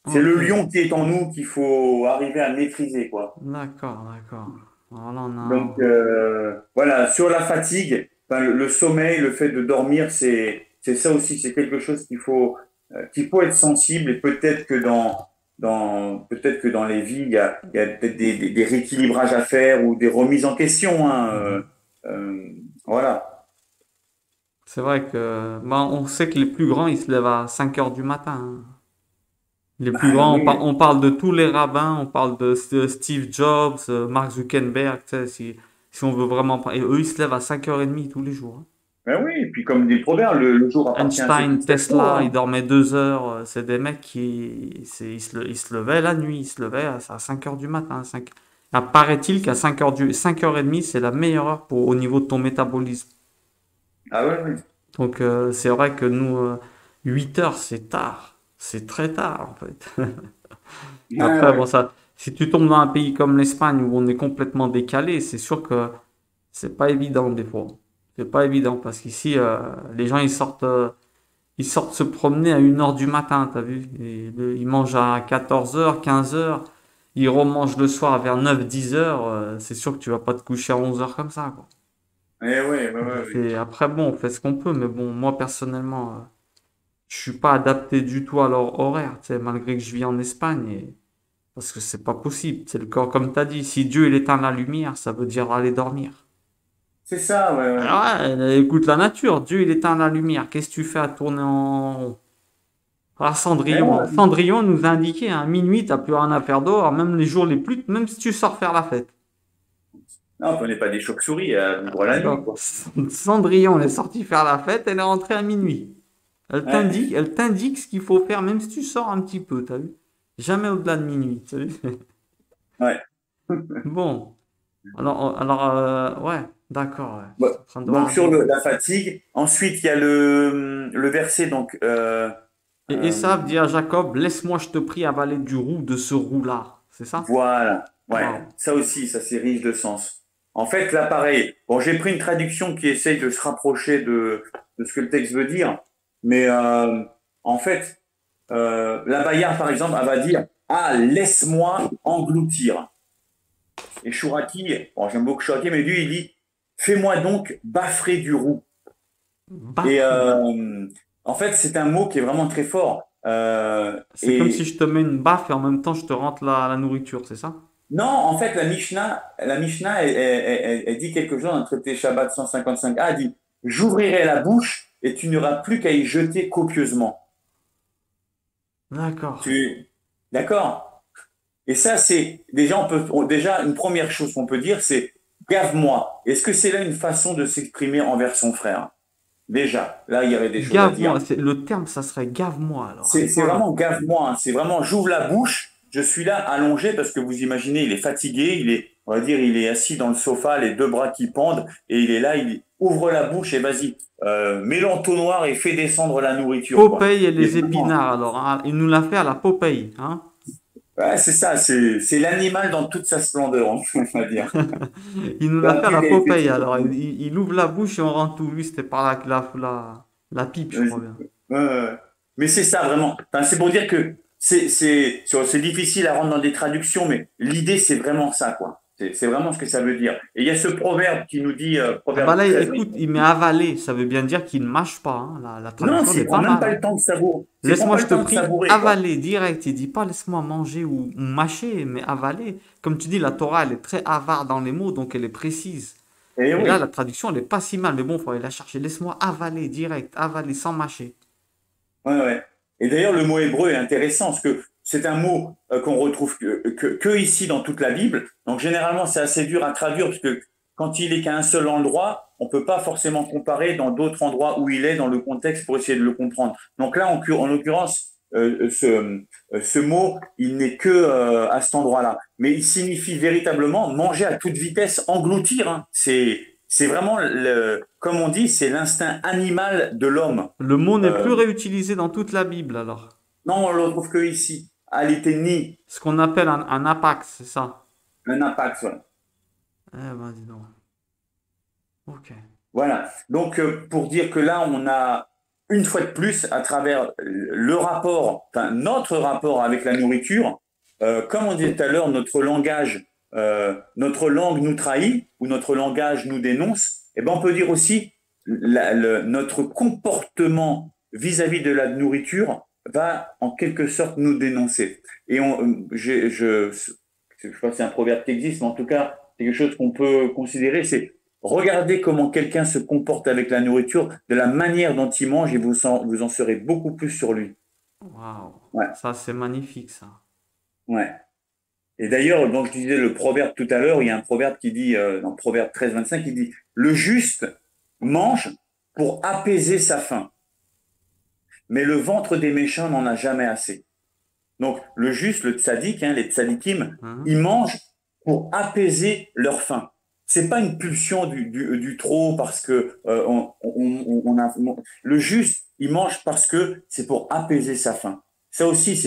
Ok, le lion qui est en nous qu'il faut arriver à maîtriser, quoi. d'accord, d'accord. Alors là, on Donc a... voilà, sur la fatigue, enfin, le sommeil, le fait de dormir, c'est ça aussi, c'est quelque chose qu'il faut être sensible et peut-être que dans les vies, il y a peut-être des rééquilibrages à faire ou des remises en question. Hein, euh, voilà. C'est vrai que bah, on sait que les plus grands, ils se lèvent à 5 heures du matin, hein. Les plus Ah grands, oui. on parle de tous les rabbins, on parle de Steve Jobs, Mark Zuckerberg, tu sais, si on veut vraiment... Et eux, ils se lèvent à 5h30 tous les jours, hein. Ben oui, et puis comme dit le proverbe, le jour appartient à ceux qui Einstein, se lèvent tôt, Tesla, ils hein. dormaient 2 heures. C'est des mecs ils se levaient la nuit, ils se levaient à 5 heures du matin. 5. Paraît-il qu'à 5h30, c'est la meilleure heure au niveau de ton métabolisme. Ah ouais, oui. Donc c'est vrai que nous, 8 heures, c'est tard. C'est très tard en fait. Ah Après, bon, ouais. ça, si tu tombes dans un pays comme l'Espagne où on est complètement décalé, c'est sûr que c'est pas évident des fois. C'est pas évident parce qu'ici, les gens ils sortent se promener à 1 heure du matin, t'as vu? Ils mangent à 14 heures, 15 heures, ils remangent le soir vers 9, 10 heures. C'est sûr que tu vas pas te coucher à 11 heures comme ça, quoi. Eh ouais, ouais, ouais, ouais. Après, bon, on fait ce qu'on peut, mais bon, moi personnellement, je suis pas adapté du tout à leur horaire, tu sais, malgré que je vis en Espagne. Parce que c'est pas possible. C'est le corps, comme tu as dit. Si Dieu il éteint la lumière, ça veut dire aller dormir. C'est ça, ouais, ouais. Ah ouais, écoute la nature. Dieu il éteint la lumière. Qu'est-ce que tu fais à tourner en rond? Ah, Eh Cendrillon. ouais. Cendrillon nous a indiqué, à minuit, t'as plus rien à faire dehors, même les jours les plus, même si tu sors faire la fête. Non, on n'est pas des chauves-souris à vivre la nuit, D'accord. quoi. Cendrillon, elle est sortie faire la fête, elle est rentrée à minuit. Ouais, Elle t'indique ce qu'il faut faire, même si tu sors un petit peu, t'as vu? Jamais au-delà de minuit, t'as vu? ouais. Bon. Ouais, d'accord, ouais. Je Bon, suis en train de donc regarder. sur la fatigue. Ensuite, il y a le verset, donc Et Esav euh, dit à Jacob, laisse-moi, je te prie, avaler du roux de ce roux-là. C'est ça? voilà. Ouais, Waouh. ça aussi, ça c'est riche de sens. En fait, là, pareil. Bon, j'ai pris une traduction qui essaye de se rapprocher de ce que le texte veut dire, mais en fait, la Bayard, par exemple, elle va dire, ah, laisse-moi engloutir. Et Chouraki, bon, j'aime beaucoup Chouraki, mais lui, il dit, fais-moi donc baffrer du roux. Et Bafouille. en fait, c'est un mot qui est vraiment très fort. C'est comme si Et je te mets une baffe et en même temps je te rentre la nourriture, c'est ça? non, en fait, la Mishnah, elle dit quelque chose dans le traité Shabbat 155a, elle dit, j'ouvrirai la bouche et tu n'auras plus qu'à y jeter copieusement. D'accord. Tu, d'accord? Et ça, c'est déjà, déjà une première chose qu'on peut dire, c'est gave-moi. Est-ce que c'est là une façon de s'exprimer envers son frère? Déjà, là, il y avait des choses à Gave-moi. dire. Le terme, ça serait gave-moi alors à ce C'est point-là. vraiment gave-moi, hein. C'est vraiment j'ouvre la bouche, je suis là allongé parce que vous imaginez, il est fatigué, on va dire, il est assis dans le sofa, les deux bras qui pendent, et il est là, il ouvre la bouche et vas-y, mets l'entonnoir et fais descendre la nourriture, quoi. Popeye et Et les vraiment, épinards alors, hein. Il nous l'a fait à la Popeye, hein. ouais, c'est ça, c'est l'animal dans toute sa splendeur, on va dire. Il nous l'a Dans fait à lequel la il a été Popeye fait. alors. Il ouvre la bouche et on rentre tout. Lui, c'était par là que la pipe, je crois bien. Mais c'est ça vraiment. Enfin, c'est pour dire que c'est difficile à rendre dans des traductions, mais l'idée c'est vraiment ça, quoi. C'est vraiment ce que ça veut dire. Et il y a ce proverbe qui nous dit, Ah bah proverbe là, 13. écoute, il met avalé. Ça veut bien dire qu'il ne mâche pas, hein. La Non, traduction, elle est s'il prend pas même mal, pas hein. le temps de savourer. S'il prend Laisse-moi, pas je le te temps de prie, savourer, quoi. avaler direct. Il dit pas laisse-moi manger ou mâcher, mais avaler. Comme tu dis, la Torah, elle est très avare dans les mots, donc elle est précise. Et Et là, oui. la traduction, elle est pas si mal, mais bon, faut aller la chercher. Laisse-moi avaler direct, avaler sans mâcher. Ouais, ouais. Et d'ailleurs, le mot hébreu est intéressant parce que c'est un mot qu'on retrouve que ici dans toute la Bible. Donc généralement, c'est assez dur à traduire parce que quand il est qu'à un seul endroit, on peut pas forcément comparer dans d'autres endroits où il est dans le contexte pour essayer de le comprendre. Donc là, en l'occurrence, ce mot, il n'est que à cet endroit-là, mais il signifie véritablement manger à toute vitesse, engloutir, hein. C'est vraiment comme on dit, c'est l'instinct animal de l'homme. Le mot n'est Euh, plus réutilisé dans toute la Bible, alors. non, on le retrouve que ici. Aliteni, Ce qu'on appelle un apax, c'est ça. un impact. Voilà. Eh ben, dis donc. Ok. Voilà. Donc, pour dire que là, on a une fois de plus, à travers le rapport, enfin notre rapport avec la nourriture, comme on disait tout à l'heure, notre langue nous trahit ou notre langage nous dénonce. Et ben, on peut dire aussi notre comportement vis-à-vis de la nourriture va en quelque sorte nous dénoncer. Et je sais pas si c'est un proverbe qui existe, mais en tout cas, c'est quelque chose qu'on peut considérer, c'est regardez comment quelqu'un se comporte avec la nourriture, de la manière dont il mange, et vous en saurez beaucoup plus sur lui. Waouh. Ouais, Ça, c'est magnifique, ça. ouais. Et d'ailleurs, donc je disais le proverbe tout à l'heure, il y a un proverbe qui dit, dans le proverbe 13, 25, il dit, le juste mange pour apaiser sa faim. Mais le ventre des méchants n'en a jamais assez. Donc, le juste, le tzaddik, hein, les tzadikim, Hein. ils mangent pour apaiser leur faim. C'est pas une pulsion du trop parce que le juste, il mange parce que c'est pour apaiser sa faim. Ça aussi,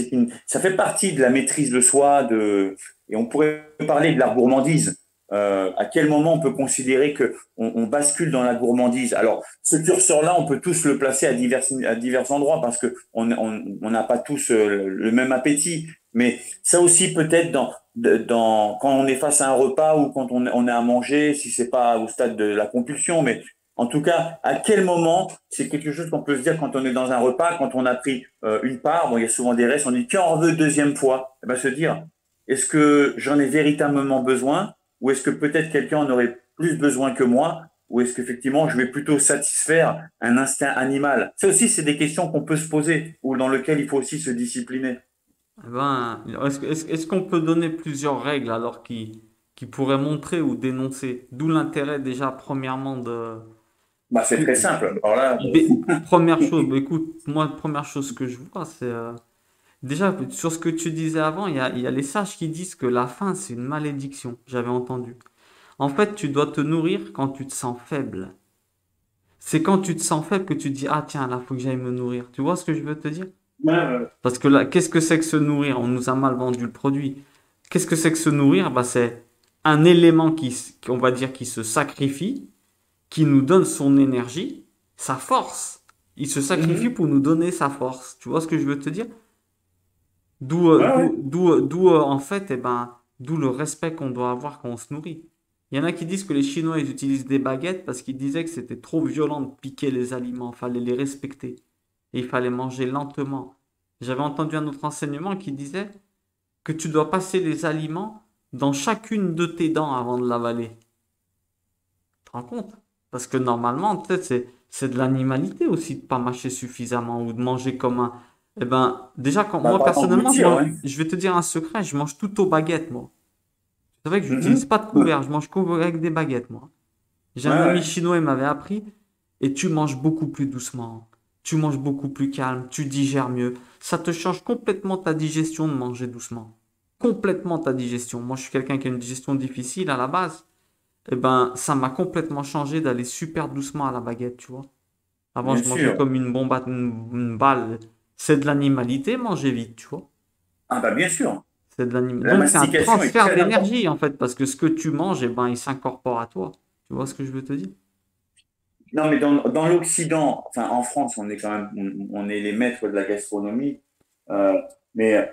ça fait partie de la maîtrise de soi, et on pourrait parler de la gourmandise. À quel moment on peut considérer que on bascule dans la gourmandise? Alors, ce curseur-là, on peut tous le placer à divers endroits parce que on n'a pas tous le même appétit. Mais ça aussi peut-être quand on est face à un repas ou quand on est à manger, si c'est pas au stade de la compulsion, mais en tout cas, à quel moment, c'est quelque chose qu'on peut se dire quand on est dans un repas, quand on a pris une part, bon, il y a souvent des restes, on dit, tiens, on veut deuxième fois. Eh ben, se dire, est-ce que j'en ai véritablement besoin ou est-ce que peut-être quelqu'un en aurait plus besoin que moi ou est-ce qu'effectivement, je vais plutôt satisfaire un instinct animal? Ça aussi, c'est des questions qu'on peut se poser ou dans lesquelles il faut aussi se discipliner. Eh ben, est-ce qu'on peut donner plusieurs règles alors qui pourraient montrer ou dénoncer? D'où l'intérêt déjà, premièrement, de... Bah, c'est très simple. Alors là, Première chose, bah, écoute, moi, première chose que je vois, c'est... déjà, sur ce que tu disais avant, il y a les sages qui disent que la faim, c'est une malédiction. J'avais entendu. En fait, tu dois te nourrir quand tu te sens faible. C'est quand tu te sens faible que tu te dis, ah tiens, là, faut que j'aille me nourrir. Tu vois ce que je veux te dire? Parce que là, qu'est-ce que c'est que se nourrir? On nous a mal vendu le produit. Qu'est-ce que c'est que se nourrir? Bah, c'est un élément on va dire, qui se sacrifie, qui nous donne son énergie, sa force. Il se sacrifie mhm. pour nous donner sa force. Tu vois ce que je veux te dire? Ouais, ouais. En fait, d'où le respect qu'on doit avoir quand on se nourrit. Il y en a qui disent que les Chinois, ils utilisent des baguettes parce qu'ils disaient que c'était trop violent de piquer les aliments. Il fallait les respecter. Et il fallait manger lentement. J'avais entendu un autre enseignement qui disait que tu dois passer les aliments dans chacune de tes dents avant de l'avaler. Tu te rends compte? Parce que normalement, peut-être c'est de l'animalité aussi de pas mâcher suffisamment ou de manger comme un. Eh ben, déjà, Bah, moi pas personnellement, engloutir, ouais. je vais te dire un secret, je mange tout aux baguettes, moi. C'est vrai que j'utilise Mhm. pas de couvert, je mange qu'avec des baguettes, moi. J'ai Ouais, un ami ouais. chinois, il m'avait appris, et tu manges beaucoup plus doucement. Tu manges beaucoup plus calme, tu digères mieux. Ça te change complètement ta digestion de manger doucement. Complètement ta digestion. Moi, je suis quelqu'un qui a une digestion difficile à la base. Eh ben, ça m'a complètement changé d'aller super doucement à la baguette, tu vois. Avant, Bien je mangeais sûr. comme une bombe, une balle. C'est de l'animalité, manger vite, tu vois. Ah bah bien sûr. C'est de l'animalité. La Donc, c'est un mastication est transfert très importante. d'énergie, en fait, parce que ce que tu manges, eh ben, il s'incorpore à toi. Tu vois ce que je veux te dire? Non, mais dans l'Occident, enfin en France, on est quand même, on est les maîtres de la gastronomie. Euh, mais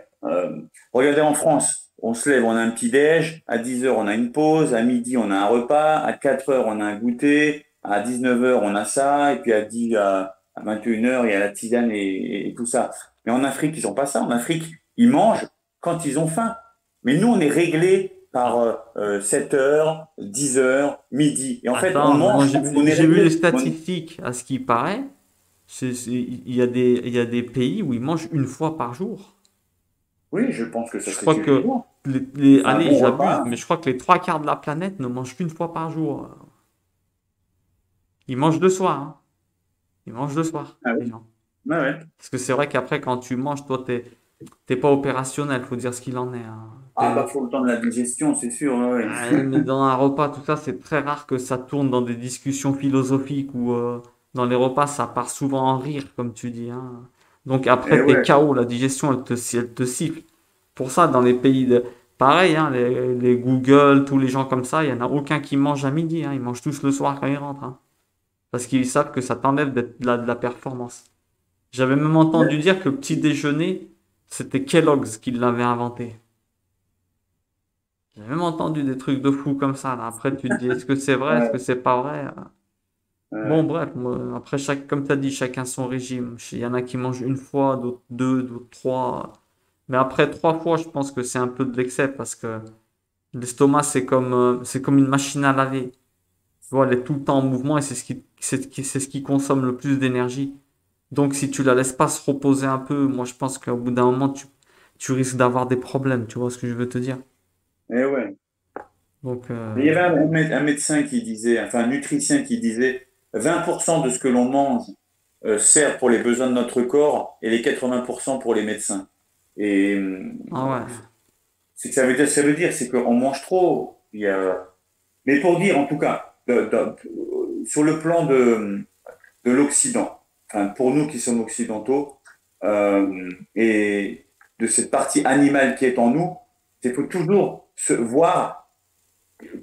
regardez en France, on se lève, on a un petit déj, à 10 heures on a une pause, à midi on a un repas, à 4 heures on a un goûter, à 19 heures on a ça, et puis à 21 heures il y a la tisane et tout ça. Mais en Afrique, ils ont pas ça. En Afrique, ils mangent quand ils ont faim. Mais nous, on est réglés par Ah, 7 heures, 10 heures, midi. Et en fait, on attends, moi mange parce qu'on est j'ai vu les réglé. statistiques. À ce qui paraît, il y a des pays où ils mangent une fois par jour. Oui, je pense que ça Je serait crois que suffisant. C'est un allez, bon j'abuse, repas. mais je crois que les trois quarts de la planète ne mangent qu'une fois par jour. Ils mangent le soir, hein. Ils mangent le soir, Ah les oui. gens. Ouais, ouais. Parce que c'est vrai qu'après, quand tu manges, toi, t'es pas opérationnel, faut dire ce qu'il en est, hein. Ah bah faut le temps de la digestion, c'est sûr. Ouais, ouais. Mais dans un repas, tout ça, c'est très rare que ça tourne dans des discussions philosophiques ou dans les repas, ça part souvent en rire, comme tu dis, hein. Donc Et après, t'es ouais. KO, la digestion, elle te siffle. Pour ça, dans les pays de... Pareil, hein, les Google, tous les gens comme ça, il y en a aucun qui mange à midi, hein. Ils mangent tous le soir quand ils rentrent, hein. Parce qu'ils savent que ça t'enlève de la performance. J'avais même entendu dire que le petit déjeuner, c'était Kellogg's qui l'avait inventé. J'ai même entendu des trucs de fou comme ça, là. Après, tu te dis, est-ce que c'est vrai, est-ce que Ouais, c'est pas vrai? Bon, ouais. bref, après, comme tu as dit, chacun son régime. Il y en a qui mangent une fois, d'autres deux, d'autres trois. Mais après, trois fois, je pense que c'est un peu de l'excès parce que l'estomac, c'est comme une machine à laver. Tu vois, elle est tout le temps en mouvement et c'est ce qui consomme le plus d'énergie. Donc, si tu la laisses pas se reposer un peu, moi, je pense qu'au bout d'un moment, tu risques d'avoir des problèmes. Tu vois ce que je veux te dire? Et ouais. Donc, Mais il y avait un médecin qui disait, enfin un nutricien qui disait, 20% de ce que l'on mange sert pour les besoins de notre corps et les 80% pour les médecins. Et Ah ouais. c'est que ça veut dire, c'est qu'on mange trop. Mais pour dire, en tout cas, sur le plan de l'Occident, enfin, pour nous qui sommes occidentaux, et de cette partie animale qui est en nous, il faut toujours se voir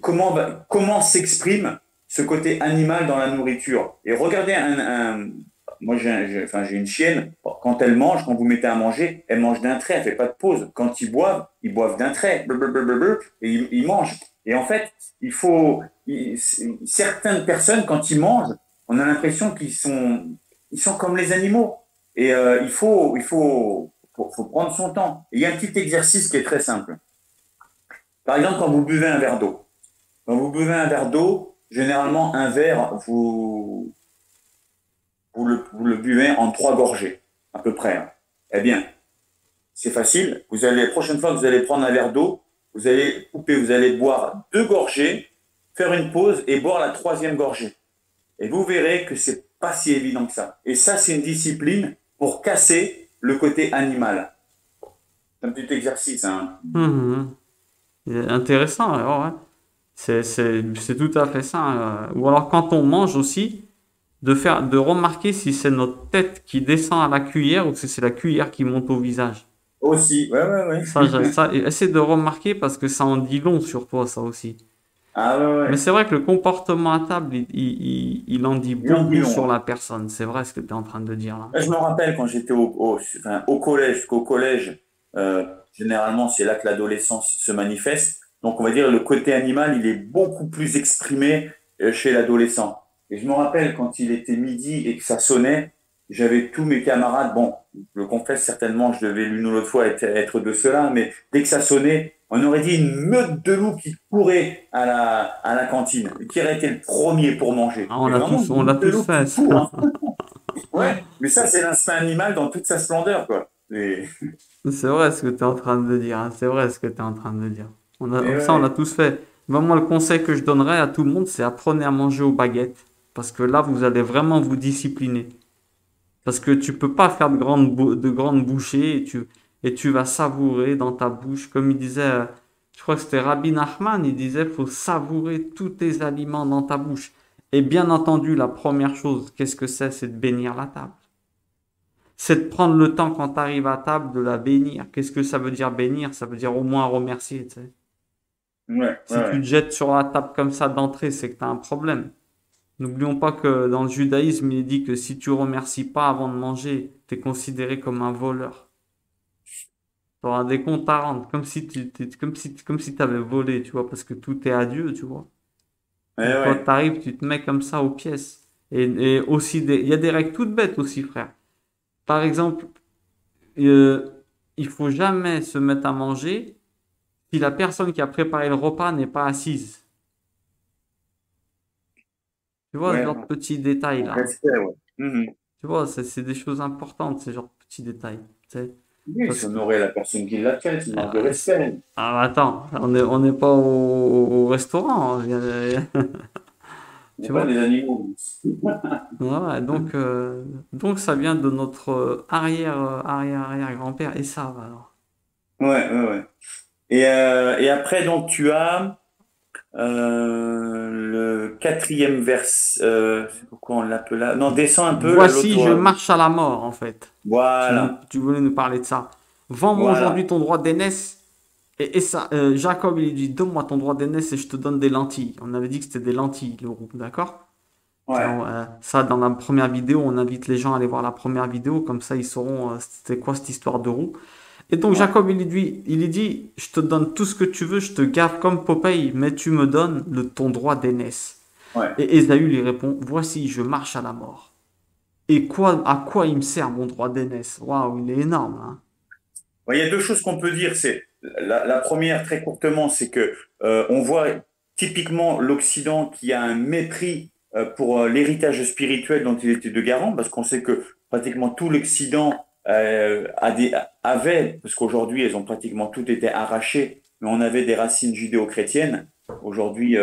comment s'exprime ce côté animal dans la nourriture. Et regardez moi enfin, j'ai une chienne, quand elle mange, quand vous mettez à manger, elle mange d'un trait, elle fait pas de pause. Quand ils boivent d'un trait, blablabla, et ils mangent. Et en fait, certaines personnes, quand ils mangent, on a l'impression ils sont comme les animaux. Et faut prendre son temps. Et il y a un petit exercice qui est très simple. Par exemple, quand vous buvez un verre d'eau, quand vous buvez un verre d'eau, généralement un verre, vous le buvez en 3 gorgées, à peu près, hein. Eh bien, c'est facile. La prochaine fois que vous allez prendre un verre d'eau, vous allez couper, vous allez boire 2 gorgées, faire une pause et boire la troisième gorgée. Et vous verrez que c'est pas si évident que ça. Et ça, c'est une discipline pour casser le côté animal. C'est un petit exercice, hein. Mhm. Intéressant, ouais, ouais. C'est tout à fait ça. Ou alors quand on mange aussi, de remarquer si c'est notre tête qui descend à la cuillère ou si c'est la cuillère qui monte au visage. Aussi, ouais, ouais, ouais. Essaie de remarquer parce que ça en dit long sur toi, ça aussi. Ah ouais, Mais ouais. c'est vrai que le comportement à table, il en dit Il en dit beaucoup long, sur hein. la personne. C'est vrai ce que tu es en train de dire là. Je me rappelle quand j'étais enfin, au collège, qu'au collège, généralement, c'est là que l'adolescence se manifeste. Donc, on va dire le côté animal, il est beaucoup plus exprimé chez l'adolescent. Et je me rappelle quand il était midi et que ça sonnait, j'avais tous mes camarades, bon, je le confesse certainement, je devais l'une ou l'autre fois être de cela, mais dès que ça sonnait, on aurait dit une meute de loups qui courait à la cantine, qui aurait été le premier pour manger. Ah, Mais vraiment, on une l'a meute de tous loups fait, qui ça. court, hein. Ouais, mais ça, c'est l'instinct animal dans toute sa splendeur, quoi. C'est vrai ce que tu es en train de dire, hein. C'est vrai ce que tu es en train de dire. Et Ça, on l'a ouais, tous fait. Ben, moi, le conseil que je donnerais à tout le monde, c'est apprenez à manger aux baguettes. Parce que là, vous allez vraiment vous discipliner. Parce que tu peux pas faire de grandes bouchées et tu vas savourer dans ta bouche. Comme il disait, je crois que c'était Rabbi Nachman, il disait, faut savourer tous tes aliments dans ta bouche. Et bien entendu, la première chose, qu'est-ce que c'est? C'est de bénir la table. C'est de prendre le temps quand tu arrives à table de la bénir. Qu'est-ce que ça veut dire bénir? Ça veut dire au moins remercier, tu sais. ouais, ouais, Si tu te ouais. jettes sur la table comme ça d'entrée, c'est que tu as un problème. N'oublions pas que dans le judaïsme, il est dit que si tu remercies pas avant de manger, tu es considéré comme un voleur. Tu auras des comptes à rendre, comme si tu avais volé, tu vois, parce que tout est à Dieu, tu vois. Ouais, Donc quand tu ouais. arrives, tu te mets comme ça aux pièces. Et aussi, il y a des règles toutes bêtes aussi, frère. Par exemple, euh, il faut jamais se mettre à manger si la personne qui a préparé le repas n'est pas assise. Tu vois, ce Ouais, genre de petits détails là. respect, ouais. Mhm. Tu vois, c'est des choses importantes, ces genres de petits détails. Tu sais. Oui, Parce c'est que, honorer la personne qui l'a fait, c'est une marque de c'est- respect. ah, attends, on n'est pas au restaurant, hein. On n'est Tu pas vois. des animaux. Ouais, donc ça vient de notre arrière grand-père. Et ça va alors. Ouais, ouais, ouais. Et après, donc, tu as le quatrième vers. C'est pourquoi on l'appelle là? Non, descends un peu Voici, je l'autre. marche à la mort, en fait. Voilà, Tu voulais nous parler de ça. Vends-moi aujourd'hui voilà. ton droit d'aînesse. Et ça, Jacob, il lui dit, donne-moi ton droit d'aînesse et je te donne des lentilles. On avait dit que c'était des lentilles, le roux, d'accord? Ouais, Ça, dans la première vidéo, on invite les gens à aller voir la première vidéo, comme ça ils sauront c'était quoi cette histoire de roux. Et donc ouais, Jacob, il lui dit, je te donne tout ce que tu veux, je te garde comme Popeye, mais tu me donnes ton droit d'aînesse. ouais. Et Ésaü lui répond, voici, je marche à la mort. Et à quoi il me sert mon droit d'aînesse? Waouh, il est énorme, hein. Ouais, il y a deux choses qu'on peut dire. C'est la première, très courtement, c'est que on voit typiquement l'Occident qui a un mépris pour l'héritage spirituel dont il était de garant, parce qu'on sait que pratiquement tout l'Occident avait, parce qu'aujourd'hui elles ont pratiquement toutes été arrachées, mais on avait des racines judéo-chrétiennes. Aujourd'hui,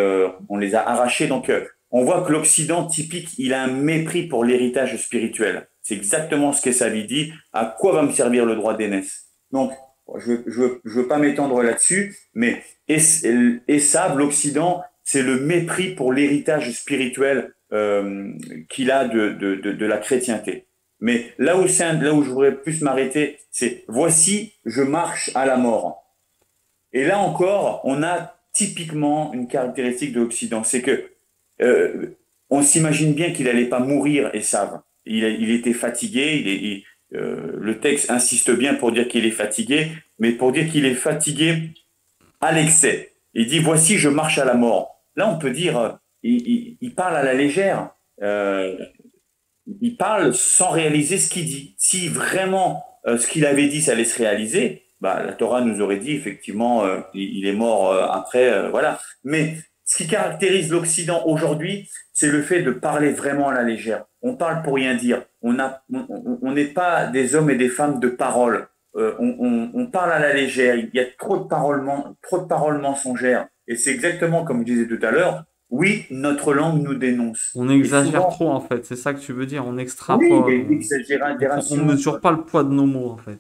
on les a arrachées. Donc, on voit que l'Occident typique, il a un mépris pour l'héritage spirituel. C'est exactement ce qu'Esav dit. À quoi va me servir le droit d'aînesse? Donc, je veux pas m'étendre là-dessus, mais Esav, l'Occident, c'est le mépris pour l'héritage spirituel qu'il a de la chrétienté. Mais là où je voudrais plus m'arrêter, c'est voici, je marche à la mort. Et là encore, on a typiquement une caractéristique de l'Occident, c'est que on s'imagine bien qu'il n'allait pas mourir, Esav. Il était fatigué. Le texte insiste bien pour dire qu'il est fatigué, mais pour dire qu'il est fatigué à l'excès. Il dit voici, je marche à la mort. Là, on peut dire, il parle à la légère. Il parle sans réaliser ce qu'il dit. Si vraiment ce qu'il avait dit, ça allait se réaliser, bah, la Torah nous aurait dit effectivement, il est mort après, voilà. Mais ce qui caractérise l'Occident aujourd'hui, c'est le fait de parler vraiment à la légère. On parle pour rien dire. On n'est pas des hommes et des femmes de parole. On parle à la légère. Il y a trop de paroles mensongères. Et c'est exactement comme je disais tout à l'heure. Oui, notre langue nous dénonce. On Et exagère souvent, trop, en fait. C'est ça que tu veux dire. On oui, il y extrapole. a une On exagération. mesure pas le poids de nos mots, en fait.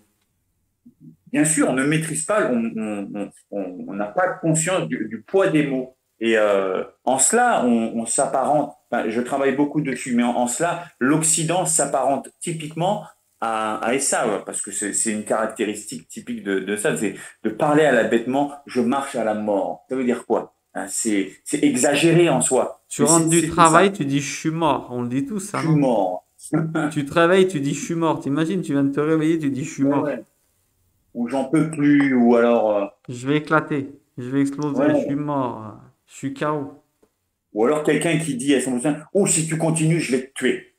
Bien sûr, on ne maîtrise pas, on n'a pas conscience du poids des mots. Et en cela, on s'apparente, enfin, je travaille beaucoup dessus, mais en cela, l'Occident s'apparente typiquement à Esav, parce que c'est une caractéristique typique de ça, c'est de parler à l'abêtement, je marche à la mort. Ça veut dire quoi? Hein, c'est exagéré en soi, Tu mais rentres du c'est tout ça. travail, tu dis je suis mort. On le dit tous, Je ça, suis non? mort. Tu te réveilles, tu dis je suis mort. T'imagines, tu viens de te réveiller, tu dis je suis Ouais, mort. ouais. Ou j'en peux plus, ou alors, Je vais éclater. Je vais exploser. Je suis ouais. mort. Je suis KO. Ou alors quelqu'un qui dit à son voisin, oh, si tu continues, je vais te tuer.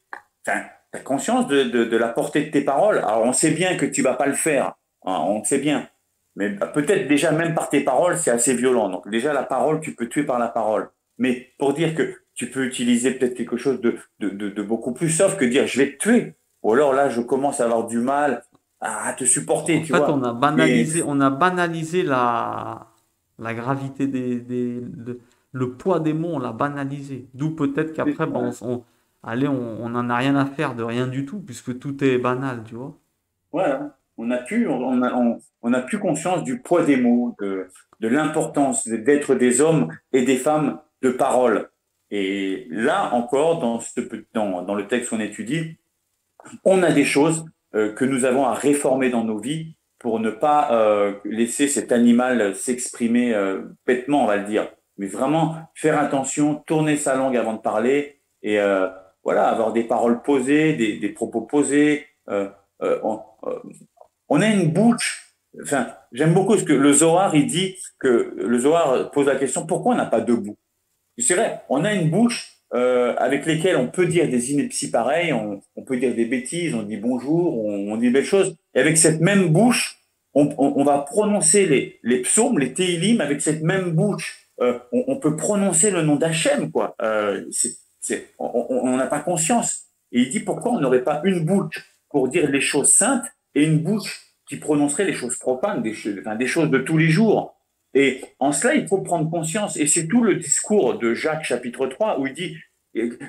Enfin, tu as conscience de la portée de tes paroles. Alors, on sait bien que tu vas pas le faire. Hein, on le sait bien. Mais peut-être déjà, même par tes paroles, c'est assez violent. Donc, déjà, la parole, tu peux tuer par la parole. Mais pour dire que tu peux utiliser peut-être quelque chose de beaucoup plus soft que dire, je vais te tuer. Ou alors là, je commence à avoir du mal à te supporter, En tu fait, vois. Mais on a banalisé la gravité le poids des mots, on l'a banalisé. D'où peut-être qu'après, ben, allez, on n'en a rien à faire de rien du tout, puisque tout est banal, tu vois. voilà, on n'a plus conscience du poids des mots, de l'importance d'être des hommes et des femmes de parole. Et là encore, dans le texte qu'on étudie, on a des choses que nous avons à réformer dans nos vies pour ne pas laisser cet animal s'exprimer bêtement, on va le dire. Mais vraiment faire attention, tourner sa langue avant de parler et voilà, avoir des paroles posées, des propos posés. Euh, on, euh, on a une bouche. Enfin, j'aime beaucoup ce que le Zohar il dit que le Zohar pose la question pourquoi on n'a pas deux bouches. C'est vrai, on a une bouche avec lesquelles on peut dire des inepties pareilles, on peut dire des bêtises, on dit bonjour, on dit des belles choses. Et avec cette même bouche, on va prononcer les psaumes, les télim, avec cette même bouche. On peut prononcer le nom d'Hachem, quoi. On n'a pas conscience. Et il dit pourquoi on n'aurait pas une bouche pour dire les choses saintes et une bouche qui prononcerait les choses profanes, des choses de tous les jours. Et en cela, il faut prendre conscience. Et c'est tout le discours de Jacques chapitre 3 où il dit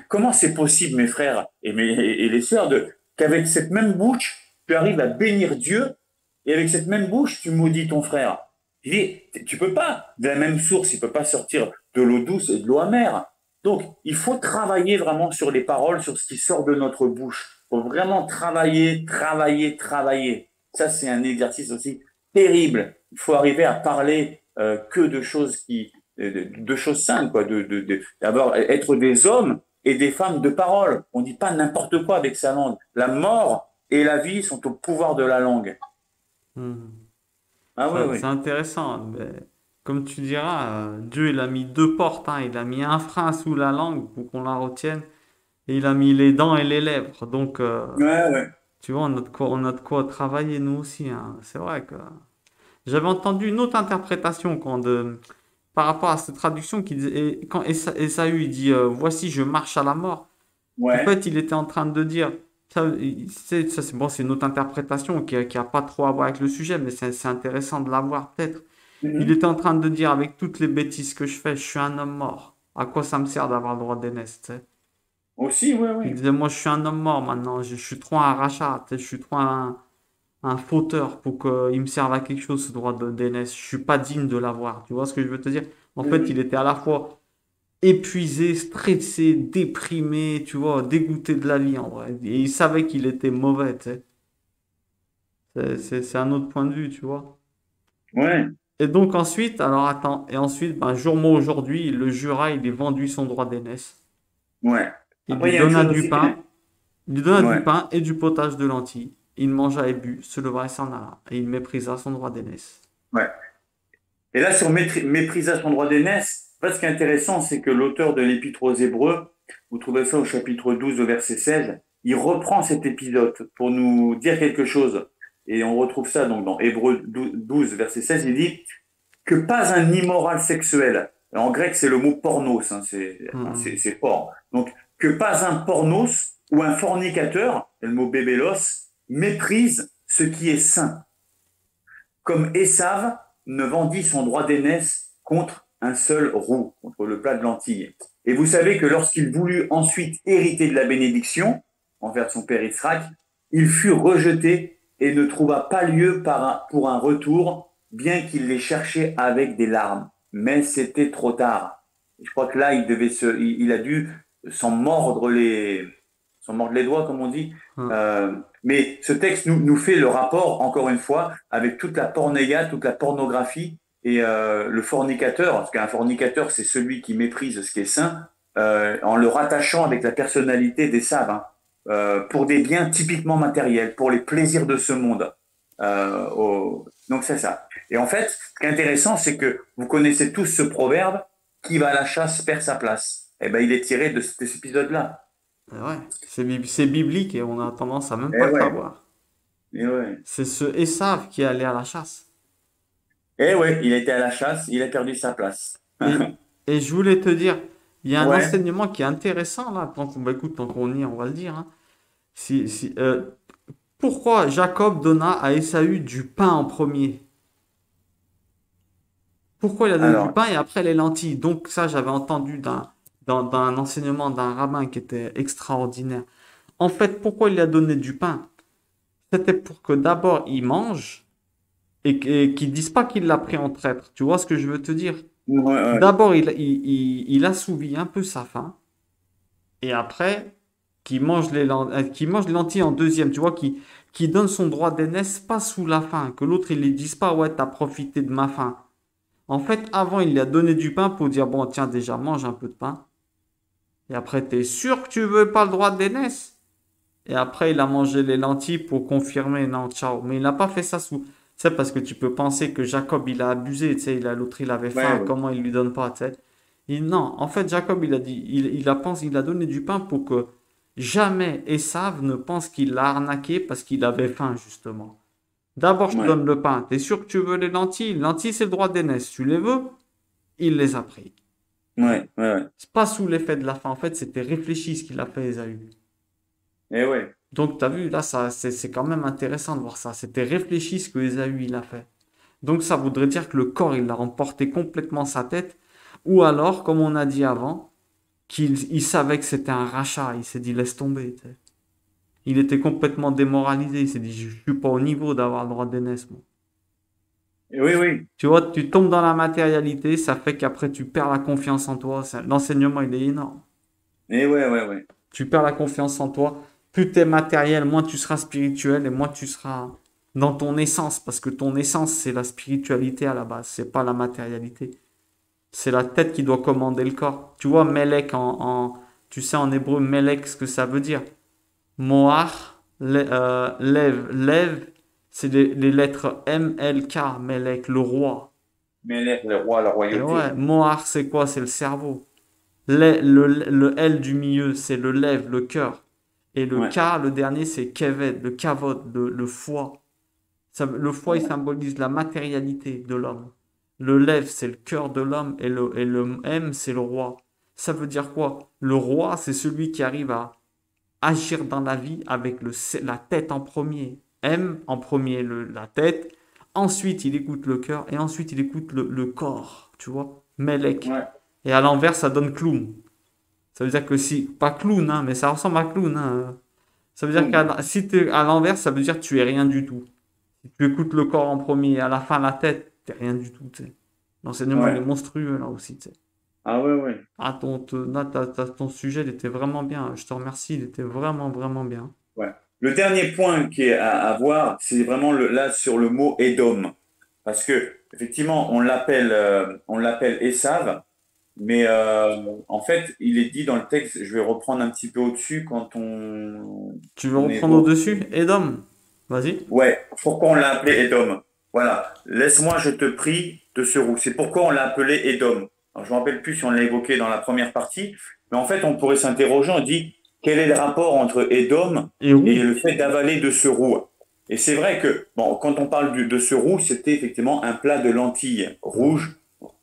comment c'est possible, mes frères et les sœurs, qu'avec cette même bouche, tu arrives à bénir Dieu et avec cette même bouche, tu maudis ton frère. Il dit, tu peux pas, de la même source, il peut pas sortir de l'eau douce et de l'eau amère. Donc, il faut travailler vraiment sur les paroles, sur ce qui sort de notre bouche. Il faut vraiment travailler, travailler, travailler. Ça, c'est un exercice aussi terrible. Il faut arriver à parler que de choses de choses saines, quoi, d'abord être des hommes et des femmes de parole. On dit pas n'importe quoi avec sa langue. La mort et la vie sont au pouvoir de la langue. Hmm. Ah oui, C'est oui. intéressant. Mais comme tu diras, Dieu, il a mis deux portes, hein. Il a mis un frein sous la langue pour qu'on la retienne, et il a mis les dents et les lèvres. Donc, Ouais, ouais. tu vois, on a de quoi travailler, nous aussi, hein. C'est vrai que j'avais entendu une autre interprétation par rapport à cette traduction qui disait, et quand Ésaü il dit voici, je marche à la mort. En Ouais. fait, il était en train de dire, ça c'est bon, c'est une autre interprétation qui a pas trop à voir avec le sujet, mais c'est intéressant de la voir peut-être. Il Mhm. était en train de dire avec toutes les bêtises que je fais, je suis un homme mort. À quoi ça me sert d'avoir le droit d'aînesse, tu sais? Aussi, oui, Il oui. disait, moi, je suis un homme mort maintenant. Je suis trop un rachat, tu sais, je suis trop un fauteur pour qu'il me serve à quelque chose, ce droit d'aînesse. Je suis pas digne de l'avoir. Tu vois ce que je veux te dire? En fait, il Mhm. était à la fois épuisé, stressé, déprimé, tu vois, dégoûté de la vie, en vrai. Et il savait qu'il était mauvais, tu sais. C'est un autre point de vue, tu vois. Ouais, Et donc ensuite, alors attends, et ensuite, ben, jour mot aujourd'hui, le Jura, il est vendu son droit d'aînesse. ouais. Il Après, lui il y a une donna chose du aussi qui pain, est... il lui donna du Ouais, pain et du potage de lentilles. Il mangea et but, se leva et s'en alla. Et il méprisa son droit d'aînesse. ouais. Et là, sur mépriser son droit d'aînesse, en fait, ce qui est intéressant, c'est que l'auteur de l'Épître aux Hébreux, vous trouvez ça au chapitre 12, au verset 16, il reprend cet épisode pour nous dire quelque chose. Et on retrouve ça donc dans Hébreux 12, verset 16, il dit que pas un immoral sexuel. En grec, c'est le mot pornos, hein, Mhm. c'est fort. Donc, que pas un pornos ou un fornicateur, le mot bébelos, méprise ce qui est saint, comme Esav ne vendit son droit d'aînesse contre un seul roux, contre le plat de lentilles. Et vous savez que lorsqu'il voulut ensuite hériter de la bénédiction envers son père Israël, il fut rejeté et ne trouva pas lieu pour un retour, bien qu'il l'ait cherché avec des larmes. Mais c'était trop tard. Je crois que là, il a dû s'en mordre les doigts, comme on dit. Mhm. Euh, mais ce texte nous fait le rapport, encore une fois, avec toute la pornéia, toute la pornographie et le fornicateur, parce qu'un fornicateur, c'est celui qui méprise ce qui est saint, en le rattachant avec la personnalité des saves, hein, pour des biens typiquement matériels, pour les plaisirs de ce monde. Donc c'est ça. Et en fait, ce qui est intéressant, c'est que vous connaissez tous ce proverbe, qui va à la chasse perd sa place. Eh ben, il est tiré de cet épisode-là. Et ouais, c'est biblique et on a tendance à même pas Eh le ouais, savoir. eh ouais. C'est ce Esav qui allait à la chasse. Eh ouais, il était à la chasse, il a perdu sa place. Et, et je voulais te dire, il y a un Ouais. enseignement qui est intéressant là, bah, écoute, tant qu'on y est, on va le dire, hein. Pourquoi Jacob donna à Ésaü du pain en premier? Pourquoi il a donné du Alors, pain et après les lentilles? Donc ça, j'avais entendu d'un enseignement d'un rabbin qui était extraordinaire. En fait, pourquoi il a donné du pain? C'était pour que d'abord il mange et qu'ils disent pas qu'il l'a pris en traître. Tu vois ce que je veux te dire? ouais, ouais, D'abord, il assouvit un peu sa faim et après, qu'il mange les lentilles en deuxième. Tu vois, qui donne son droit d'aînesse pas sous la faim. Que l'autre, il ne lui dise pas, ouais, t'as profité de ma faim. En fait, avant, il lui a donné du pain pour dire, bon, tiens, déjà, mange un peu de pain. Et après, t'es sûr que tu veux pas le droit d'aînesse? Et après, il a mangé les lentilles pour confirmer, non, ciao. Mais il n'a pas fait ça sous. C'est parce que tu peux penser que Jacob, il a abusé, tu sais, l'autre, il avait ouais, faim, ouais. comment il lui donne pas, tu sais. Non, en fait, Jacob, il a dit, il a donné du pain pour que jamais Esav ne pense qu'il l'a arnaqué parce qu'il avait faim, justement. D'abord, je te Ouais, donne le pain. T'es sûr que tu veux les lentilles? Les lentilles, c'est le droit d'aînesse. Tu les veux? Il les a pris. ouais, ouais. C'est pas sous l'effet de la faim. En fait, c'était réfléchi ce qu'il a fait, Esaü. Eh ouais. Donc, tu as vu, là, ça, c'est quand même intéressant de voir ça. C'était réfléchi ce que Esaü, il a fait. Donc, ça voudrait dire que le corps, il a remporté complètement sa tête. Ou alors, comme on a dit avant, qu'il savait que c'était un rachat. Il s'est dit, laisse tomber, tu sais. Il était complètement démoralisé. Il s'est dit, je suis pas au niveau d'avoir le droit d'aînesse, moi. Oui, oui. Tu vois, tu tombes dans la matérialité, ça fait qu'après, tu perds la confiance en toi. L'enseignement, il est énorme. Eh ouais, ouais, ouais. Tu perds la confiance en toi. Plus tu es matériel, moins tu seras spirituel et moins tu seras dans ton essence. Parce que ton essence, c'est la spiritualité à la base. C'est pas la matérialité. C'est la tête qui doit commander le corps. Tu vois, Melek tu sais en hébreu, Melek, ce que ça veut dire. Moar, lève, lève, c'est les lettres M, L, K, Melek, le roi. Mais le roi, la Et ouais, royauté. Moar, c'est quoi? C'est le cerveau. Le L du milieu, c'est le lève, le cœur. Et le Ouais, K, le dernier, c'est Keved, le kavod, le foie. Le foie, il ouais, symbolise la matérialité de l'homme. Le lève, c'est le cœur de l'homme. Et le M, c'est le roi. Ça veut dire quoi? Le roi, c'est celui qui arrive à agir dans la vie avec la tête en premier. M en premier, la tête. Ensuite, il écoute le cœur. Et ensuite, il écoute le corps. Tu vois? Melek. ouais. Et à l'envers, ça donne clown. Ça veut dire que si, pas clown, hein, mais ça ressemble à clown, hein. Ça veut dire Boum. qu'à si tu es à l'envers, ça veut dire que tu es rien du tout. Si tu écoutes le corps en premier, à la fin la tête, t'es rien du tout, tu sais. L'enseignement, il est Ouais. monstrueux là aussi, tu sais. Ah ouais, ouais. Ah, là, ton sujet, il était vraiment bien. Je te remercie, il était vraiment, vraiment bien. Ouais. Le dernier point qui est à voir, c'est vraiment là sur le mot Édom. Parce que, effectivement, on l'appelle Esav, mais en fait, il est dit dans le texte, je vais reprendre un petit peu au-dessus quand Tu veux on reprendre évoque. au-dessus? Edom, vas-y. Ouais, pourquoi on l'a appelé Édom? Voilà, laisse-moi, je te prie, de ce roux. C'est pourquoi on l'a appelé Édom. Alors, je ne me rappelle plus si on l'a évoqué dans la première partie, mais en fait, on pourrait s'interroger, on dit, quel est le rapport entre Édom Et et où? le fait d'avaler de ce roux? Et c'est vrai que, bon, quand on parle de ce roux, c'était effectivement un plat de lentilles rouges,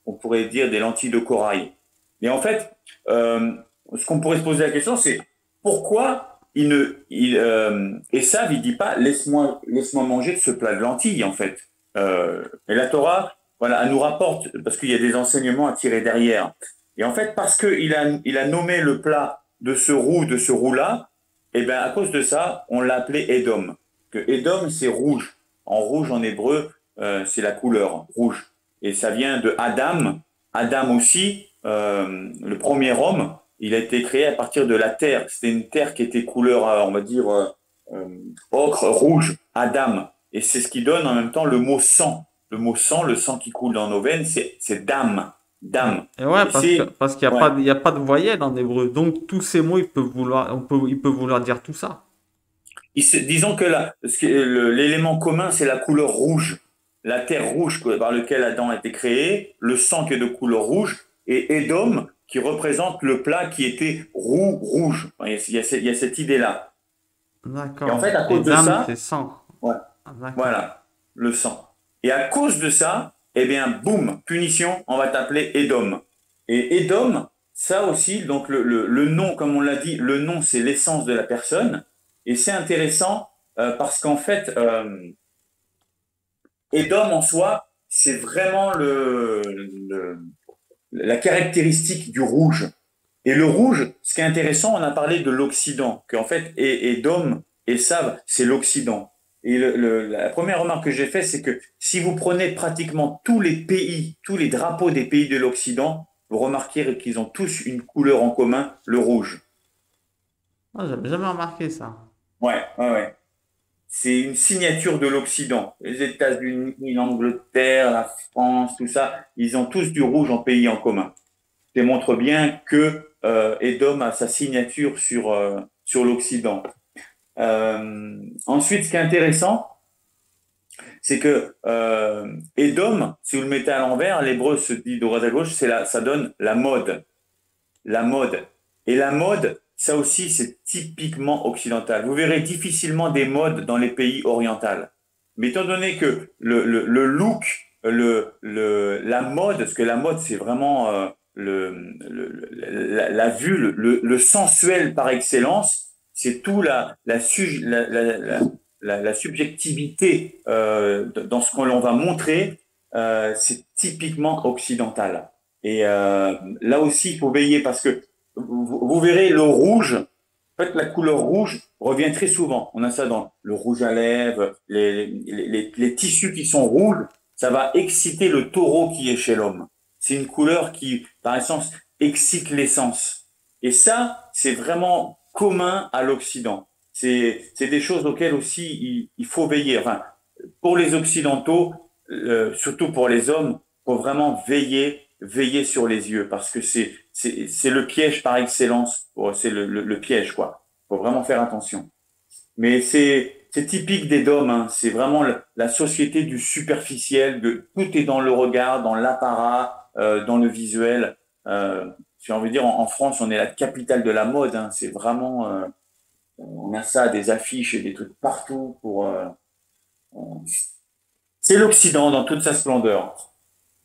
on pourrait dire des lentilles de corail. Mais en fait, euh, ce qu'on pourrait se poser la question, c'est pourquoi Esav, il dit pas laisse-moi manger de ce plat de lentilles en fait. Et la Torah, voilà, elle nous rapporte parce qu'il y a des enseignements à tirer derrière. Et en fait, parce il a nommé le plat de ce roux-là, et ben à cause de ça, on l'a appelé Edom. Que Edom, c'est rouge. En rouge en hébreu, c'est la couleur rouge. Et ça vient de Adam. Adam aussi, le premier homme, il a été créé à partir de la terre. C'était une terre qui était couleur, on va dire, euh, ocre, rouge, Adam. Et c'est ce qui donne en même temps le mot sang. Le mot sang, le sang qui coule dans nos veines, c'est dam. Dam. Et ouais, Et c'est, parce qu'il n'y a ouais. pas, il y a pas de voyelle en hébreu. Donc, tous ces mots, ils peuvent vouloir dire tout ça. Disons que l'élément commun, c'est la couleur rouge. La terre rouge par laquelle Adam a été créé, le sang qui est de couleur rouge, et Édom qui représente le plat qui était rouge. Enfin, il y a cette idée-là. Et en fait, D'accord. à Et cause de dame, c'est ça, sang. ouais, Ah, d'accord. voilà, le sang. Et à cause de ça, eh bien, boum, punition, on va t'appeler Édom. Et Édom, ça aussi, donc le nom, comme on l'a dit, le nom, c'est l'essence de la personne. Et c'est intéressant parce qu'en fait, Édom en soi, c'est vraiment la caractéristique du rouge. Et le rouge, ce qui est intéressant, on a parlé de l'Occident, qu'en fait, Édom et Sav, c'est l'Occident. Et la première remarque que j'ai faite, c'est que si vous prenez pratiquement tous les pays, tous les drapeaux des pays de l'Occident, vous remarquerez qu'ils ont tous une couleur en commun, le rouge. Ah, j'avais jamais remarqué ça. Ouais, ouais, ouais. C'est une signature de l'Occident. Les États-Unis, l'Angleterre, la France, tout ça, ils ont tous du rouge en pays en commun. Ça montre bien que Edom a sa signature sur l'Occident. Ensuite, ce qui est intéressant, c'est que Edom, si vous le mettez à l'envers, l'hébreu se dit de droite à gauche, ça donne la mode. La mode. Et la mode, ça aussi, c'est typiquement occidental. Vous verrez difficilement des modes dans les pays orientaux. Mais étant donné que le look, la mode, parce que la mode, c'est vraiment la vue, le sensuel par excellence, c'est tout la subjectivité dans ce que l'on va montrer, c'est typiquement occidental. Et là aussi, il faut veiller parce que vous verrez le rouge, en fait, la couleur rouge revient très souvent. On a ça dans le rouge à lèvres, les tissus qui sont rouges, ça va exciter le taureau qui est chez l'homme. C'est une couleur qui, par essence, excite l'essence. Et ça, c'est vraiment commun à l'Occident. C'est des choses auxquelles aussi il faut veiller. Enfin, pour les Occidentaux, surtout pour les hommes, faut vraiment veiller sur les yeux parce que c'est le piège par excellence. C'est le piège quoi. Faut vraiment faire attention. Mais c'est typique des dômes. Hein. C'est vraiment la société du superficiel. Tout est dans le regard, dans l'apparat, dans le visuel. J'ai envie de dire en France, on est la capitale de la mode. Hein. C'est vraiment on a ça, des affiches et des trucs partout pour. C'est l'Occident dans toute sa splendeur.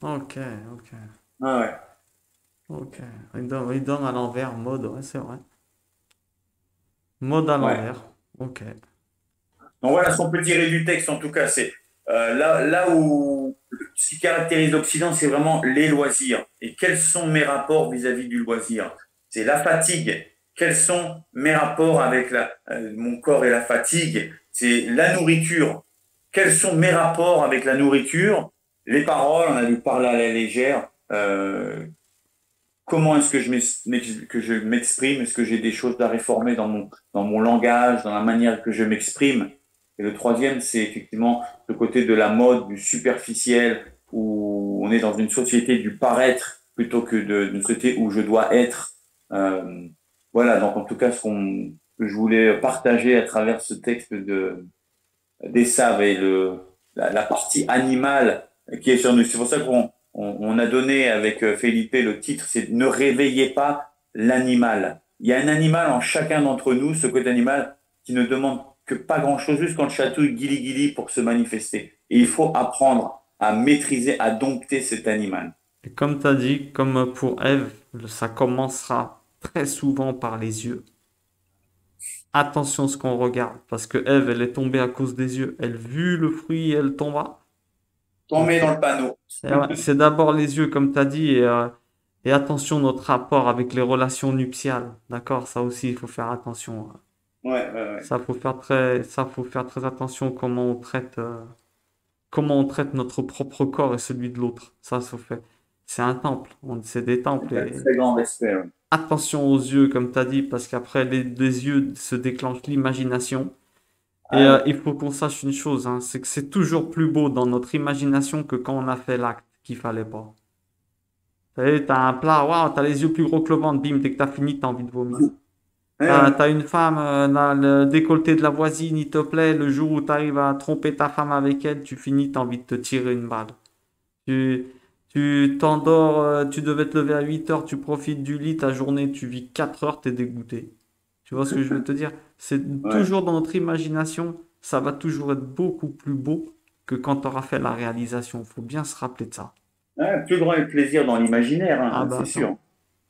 Ok, ok, Ah ouais. ok. Il donne à l'envers, mode, ouais, c'est vrai. Mode à Ouais. l'envers. Ok. Donc voilà ce qu'on peut tirer du texte en tout cas, c'est là où ce qui caractérise l'Occident, c'est vraiment les loisirs. Et quels sont mes rapports vis-à-vis du loisir? C'est la fatigue. Quels sont mes rapports avec mon corps et la fatigue? C'est la nourriture. Quels sont mes rapports avec la nourriture? Les paroles, on a dû parler à la légère. Comment est-ce que je m'exprime? Est-ce que j'ai des choses à réformer dans mon langage, dans la manière que je m'exprime? Et le troisième, c'est effectivement le côté de la mode, du superficiel, où on est dans une société du paraître plutôt que d'une société où je dois être. Euh, voilà, donc en tout cas, que je voulais partager à travers ce texte d'Esav et la partie animale qui est sur nous. C'est pour ça on a donné avec Felipe le titre, c'est Ne réveillez pas l'animal. Il y a un animal en chacun d'entre nous, ce côté animal qui ne demande que pas grand-chose, juste quand le chatouille guili-guili pour se manifester. Et il faut apprendre à maîtriser, à dompter cet animal. Et comme tu as dit, comme pour Ève, ça commencera très souvent par les yeux. Attention à ce qu'on regarde, parce que Ève, elle est tombée à cause des yeux. Elle vit le fruit et elle tomba. Donc, Tomber dans le panneau. c'est d'abord les yeux, comme tu as dit, et attention notre rapport avec les relations nuptiales. D'accord? Ça aussi, il faut faire attention. Ouais, ouais, ouais. Ça, faut faire très attention comment on traite notre propre corps et celui de l'autre. Ça fait. C'est un temple. C'est des temples. C'est un Et très grand respect. Ouais. attention aux yeux, comme tu as dit, parce qu'après, les yeux se déclenchent l'imagination. Et Ah ouais. il faut qu'on sache une chose, hein, c'est que c'est toujours plus beau dans notre imagination que quand on a fait l'acte qu'il fallait pas. Tu sais, t'as un plat, waouh, t'as les yeux plus gros que le ventre, bim, dès que t'as fini, t'as envie de vomir. Ouais, ouais. T'as une femme, le décolleté de la voisine, il te plaît, le jour où t'arrives à tromper ta femme avec elle, tu finis, t'as envie de te tirer une balle. Tu, tu t'endors, tu devais te lever à 8 heures, tu profites du lit, ta journée, tu vis 4 heures, t'es dégoûté. Tu vois ce que je veux te dire? C'est Ouais. toujours dans notre imagination, ça va toujours être beaucoup plus beau que quand tu auras fait la réalisation. Faut bien se rappeler de ça. Ouais, plus grand est le plaisir dans l'imaginaire, Ah hein, bah c'est sûr. attends,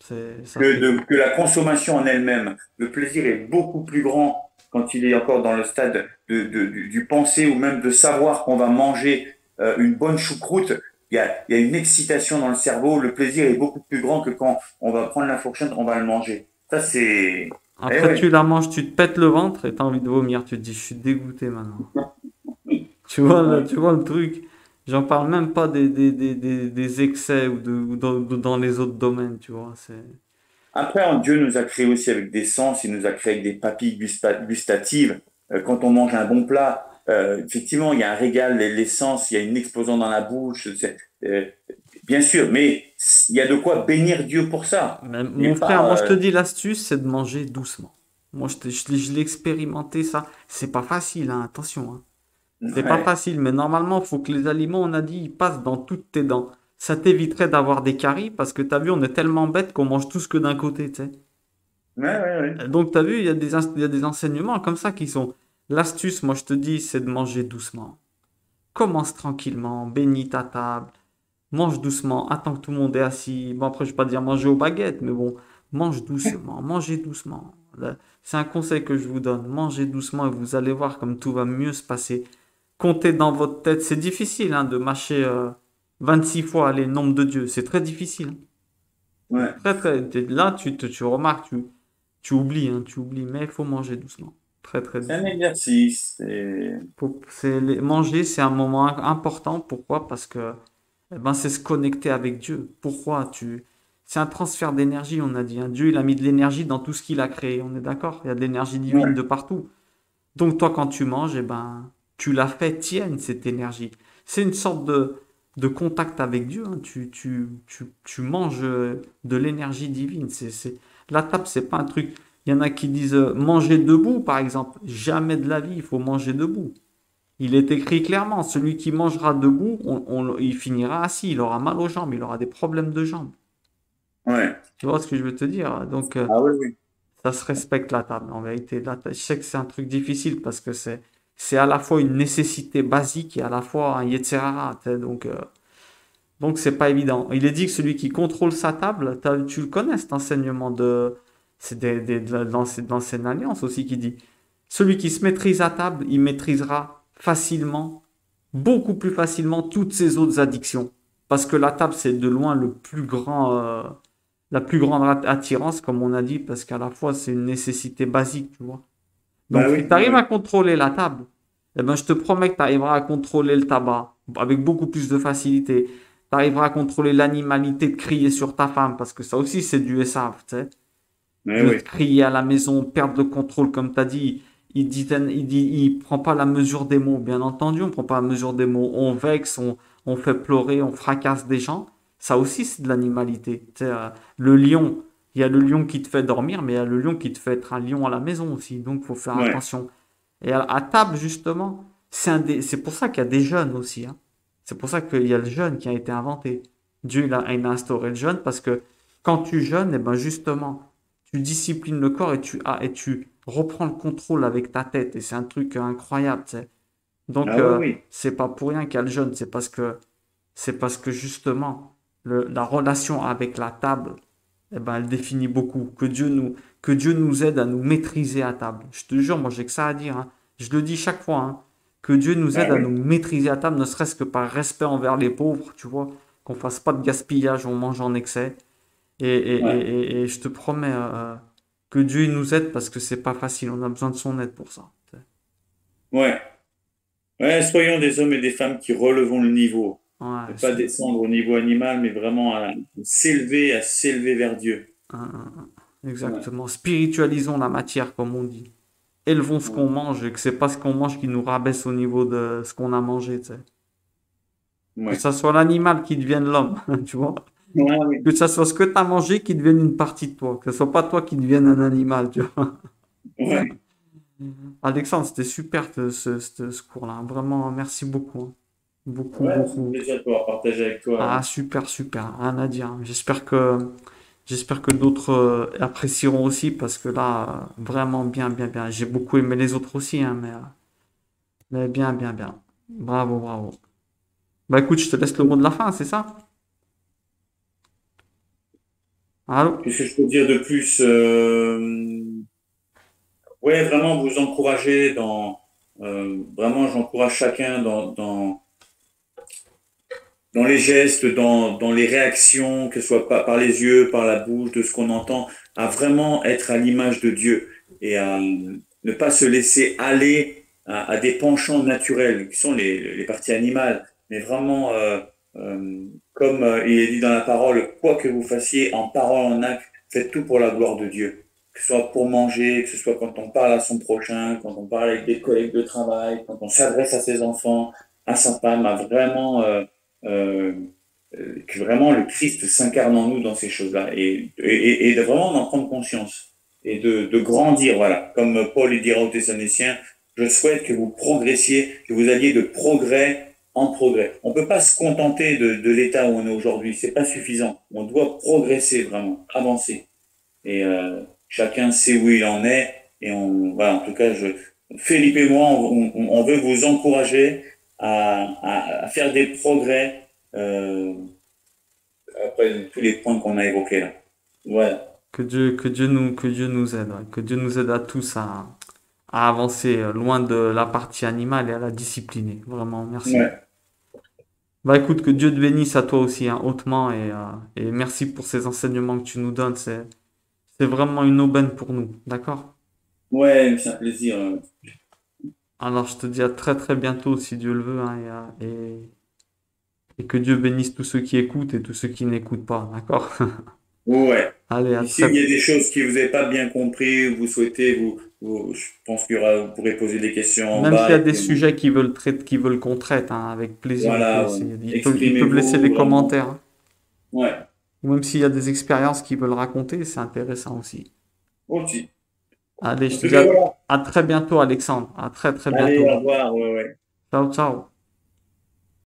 ça c'est Que la consommation en elle-même. Le plaisir est beaucoup plus grand quand il est encore dans le stade du penser ou même de savoir qu'on va manger une bonne choucroute. Il y a une excitation dans le cerveau. Le plaisir est beaucoup plus grand que quand on va prendre la fourchette, on va le manger. Ça, c'est... Eh Après, tu ouais. la manges, tu te pètes le ventre et t'as envie de vomir. Tu te dis, je suis dégoûté maintenant. Ouais. Tu vois le truc. J'en parle même pas des excès ou dans les autres domaines, tu vois. Après, Dieu nous a créé aussi avec des sens, il nous a créé avec des papilles gustatives. Quand on mange un bon plat, effectivement, il y a un régal, les sens, il y a une explosion dans la bouche. Bien sûr, mais il y a de quoi bénir Dieu pour ça. Mais Et mon frère, moi pas... je te dis, l'astuce, c'est de manger doucement. Moi, je l'ai expérimenté, ça. C'est pas facile, hein, attention, hein. C'est pas ouais, facile, mais normalement, il faut que les aliments, on a dit, ils passent dans toutes tes dents. Ça t'éviterait d'avoir des caries parce que t'as vu, on est tellement bête qu'on mange tous que d'un côté, tu sais. ouais, ouais, ouais. Donc, t'as vu, il y a des enseignements comme ça qui sont. L'astuce, moi, je te dis, c'est de manger doucement. Commence tranquillement, bénis ta table, mange doucement, attends que tout le monde est assis. Bon, après, je vais pas dire manger aux baguettes, mais bon, mange doucement, mangez doucement. Là, c'est un conseil que je vous donne. Mangez doucement et vous allez voir comme tout va mieux se passer. Comptez dans votre tête. C'est difficile hein, de mâcher 26 fois les nombres de Dieu. C'est très difficile. C'est Ouais. là, tu remarques, tu oublies, hein, tu oublies, mais il faut manger doucement. Très, très C'est un doucement. exercice. Manger, c'est un moment important. Pourquoi? Parce que eh ben, c'est se connecter avec Dieu. Pourquoi? C'est un transfert d'énergie, on a dit, hein. Dieu, il a mis de l'énergie dans tout ce qu'il a créé. On est d'accord? Il y a de l'énergie divine de Ouais, partout. Donc toi, quand tu manges, eh ben, tu l'as fait tienne, cette énergie. C'est une sorte de contact avec Dieu, hein. Tu manges de l'énergie divine. La table, c'est pas un truc. Il y en a qui disent manger debout, par exemple. Jamais de la vie, il faut manger debout. Il est écrit clairement, celui qui mangera debout, il finira assis, il aura mal aux jambes, il aura des problèmes de jambes. ouais. Tu vois ce que je veux te dire? Donc, Ah oui, oui. ça se respecte la table. En vérité, je sais que c'est un truc difficile parce que c'est à la fois une nécessité basique et à la fois un yetzer-hara, tu sais. Donc c'est pas évident. Il est dit que celui qui contrôle sa table, tu le connais cet enseignement c'est de l'ancienne alliance aussi qui dit, celui qui se maîtrise à table, il maîtrisera facilement beaucoup plus facilement toutes ces autres addictions. Parce que la table, c'est de loin la plus grande attirance, comme on a dit, parce qu'à la fois, c'est une nécessité basique, tu vois. Bah Donc, oui, si tu oui, arrives à oui. contrôler la table, eh ben, je te promets que tu arriveras à contrôler le tabac avec beaucoup plus de facilité. Tu arriveras à contrôler l'animalité de crier sur ta femme, parce que ça aussi, c'est du SAV, tu sais. Ouais, De oui. crier à la maison, perdre le contrôle, comme tu as dit. Il prend pas la mesure des mots. Bien entendu, on prend pas la mesure des mots. On vexe, on fait pleurer, on fracasse des gens. Ça aussi, c'est de l'animalité. Tu sais, le lion, il y a le lion qui te fait dormir, mais il y a le lion qui te fait être un lion à la maison aussi. Donc, faut faire Ouais, attention. Et à table, justement, c'est pour ça qu'il y a des jeûnes aussi, hein. C'est pour ça qu'il y a le jeûne qui a été inventé. Dieu, il a instauré le jeûne parce que quand tu jeûnes, et ben justement, tu disciplines le corps et tu reprends le contrôle avec ta tête. Et c'est un truc incroyable, tu sais. Donc, ah oui, oui. c'est pas pour rien qu'il y a le jeûne. C'est parce que justement, la relation avec la table, eh ben, elle définit beaucoup. Que Dieu nous aide à nous maîtriser à table. Je te jure, moi, j'ai que ça à dire, hein. Je le dis chaque fois, hein. Que Dieu nous Bah aide à nous oui. maîtriser à table, ne serait-ce que par respect envers les pauvres, tu vois. Qu'on fasse pas de gaspillage, on mange en excès. Ouais. Et je te promets que Dieu il nous aide parce que c'est pas facile. On a besoin de son aide pour ça. Ouais. Ouais, soyons des hommes et des femmes qui relevons le niveau. Ne Ouais, pas descendre au niveau animal, mais vraiment à s'élever vers Dieu. Ouais. exactement. Spiritualisons la matière, comme on dit. Élevons ce qu'on Ouais. mange et que c'est pas ce qu'on mange qui nous rabaisse au niveau de ce qu'on a mangé, tu sais. Que Ouais. ça soit l'animal qui devienne l'homme, tu vois. Ouais, oui. Que ça soit ce que tu as mangé qui devienne une partie de toi. Que ce soit pas toi qui devienne un animal, tu vois. Ouais. Alexandre, c'était super ce cours-là. Vraiment, merci beaucoup, hein. Beaucoup, Ouais, c'est un beaucoup. plaisir de pouvoir partager avec Ah, toi. super, super. Rien à dire. J'espère que d'autres apprécieront aussi parce que là, vraiment bien, bien, bien. J'ai beaucoup aimé les autres aussi, hein, mais bien, bien, bien. Bravo, bravo. Bah écoute, je te laisse le mot de la fin, c'est ça? Allô? Qu'est-ce que je peux dire de plus? Ouais, vraiment vous encourager vraiment j'encourage chacun dans les gestes, dans les réactions, que ce soit par les yeux, par la bouche, de ce qu'on entend, à vraiment être à l'image de Dieu et à ne pas se laisser aller à des penchants naturels qui sont les parties animales, mais vraiment euh, comme il est dit dans la parole, quoi que vous fassiez en parole, en acte, faites tout pour la gloire de Dieu. Que ce soit pour manger, que ce soit quand on parle à son prochain, quand on parle avec des collègues de travail, quand on s'adresse à ses enfants, à sa femme, à vraiment euh, que vraiment le Christ s'incarne en nous dans ces choses-là et de vraiment d'en prendre conscience et de grandir, voilà. Comme Paul il dira aux Thessaloniciens, je souhaite que vous progressiez, que vous alliez de progrès en progrès. On ne peut pas se contenter de l'état où on est aujourd'hui, c'est pas suffisant. On doit progresser vraiment, avancer. Et chacun sait où il en est. Et voilà, en tout cas, Philippe et moi, on veut vous encourager à faire des progrès après tous les points qu'on a évoqués là. Voilà. Que Dieu nous aide, ouais. Que Dieu nous aide à tous à avancer loin de la partie animale et à la discipliner. Vraiment, merci. Ouais. Bah écoute, que Dieu te bénisse à toi aussi, hein, hautement et merci pour ces enseignements que tu nous donnes. C'est vraiment une aubaine pour nous. D'accord? Ouais, c'est un plaisir. Alors, je te dis à très très bientôt si Dieu le veut, hein, et que Dieu bénisse tous ceux qui écoutent et tous ceux qui n'écoutent pas. D'accord? Ouais. Allez, à Et s'il très. y a des choses que vous n'avez pas bien compris, vous souhaitez, je pense vous pourrez poser des questions en Même s'il y bas a et des puis sujets qui veulent qui veulent qu'on traite, hein, avec plaisir, on peut voilà, ouais. essayer. Ils peuvent laisser Exprimez-vous des vraiment. commentaires, hein. Ouais. Ou même s'il y a des expériences qu'ils veulent raconter, c'est intéressant aussi. Aussi. Allez, En je te tout dis cas, voilà. à très bientôt, Alexandre. À très très Allez, au bientôt. revoir. Ouais, ouais. Ciao, ciao.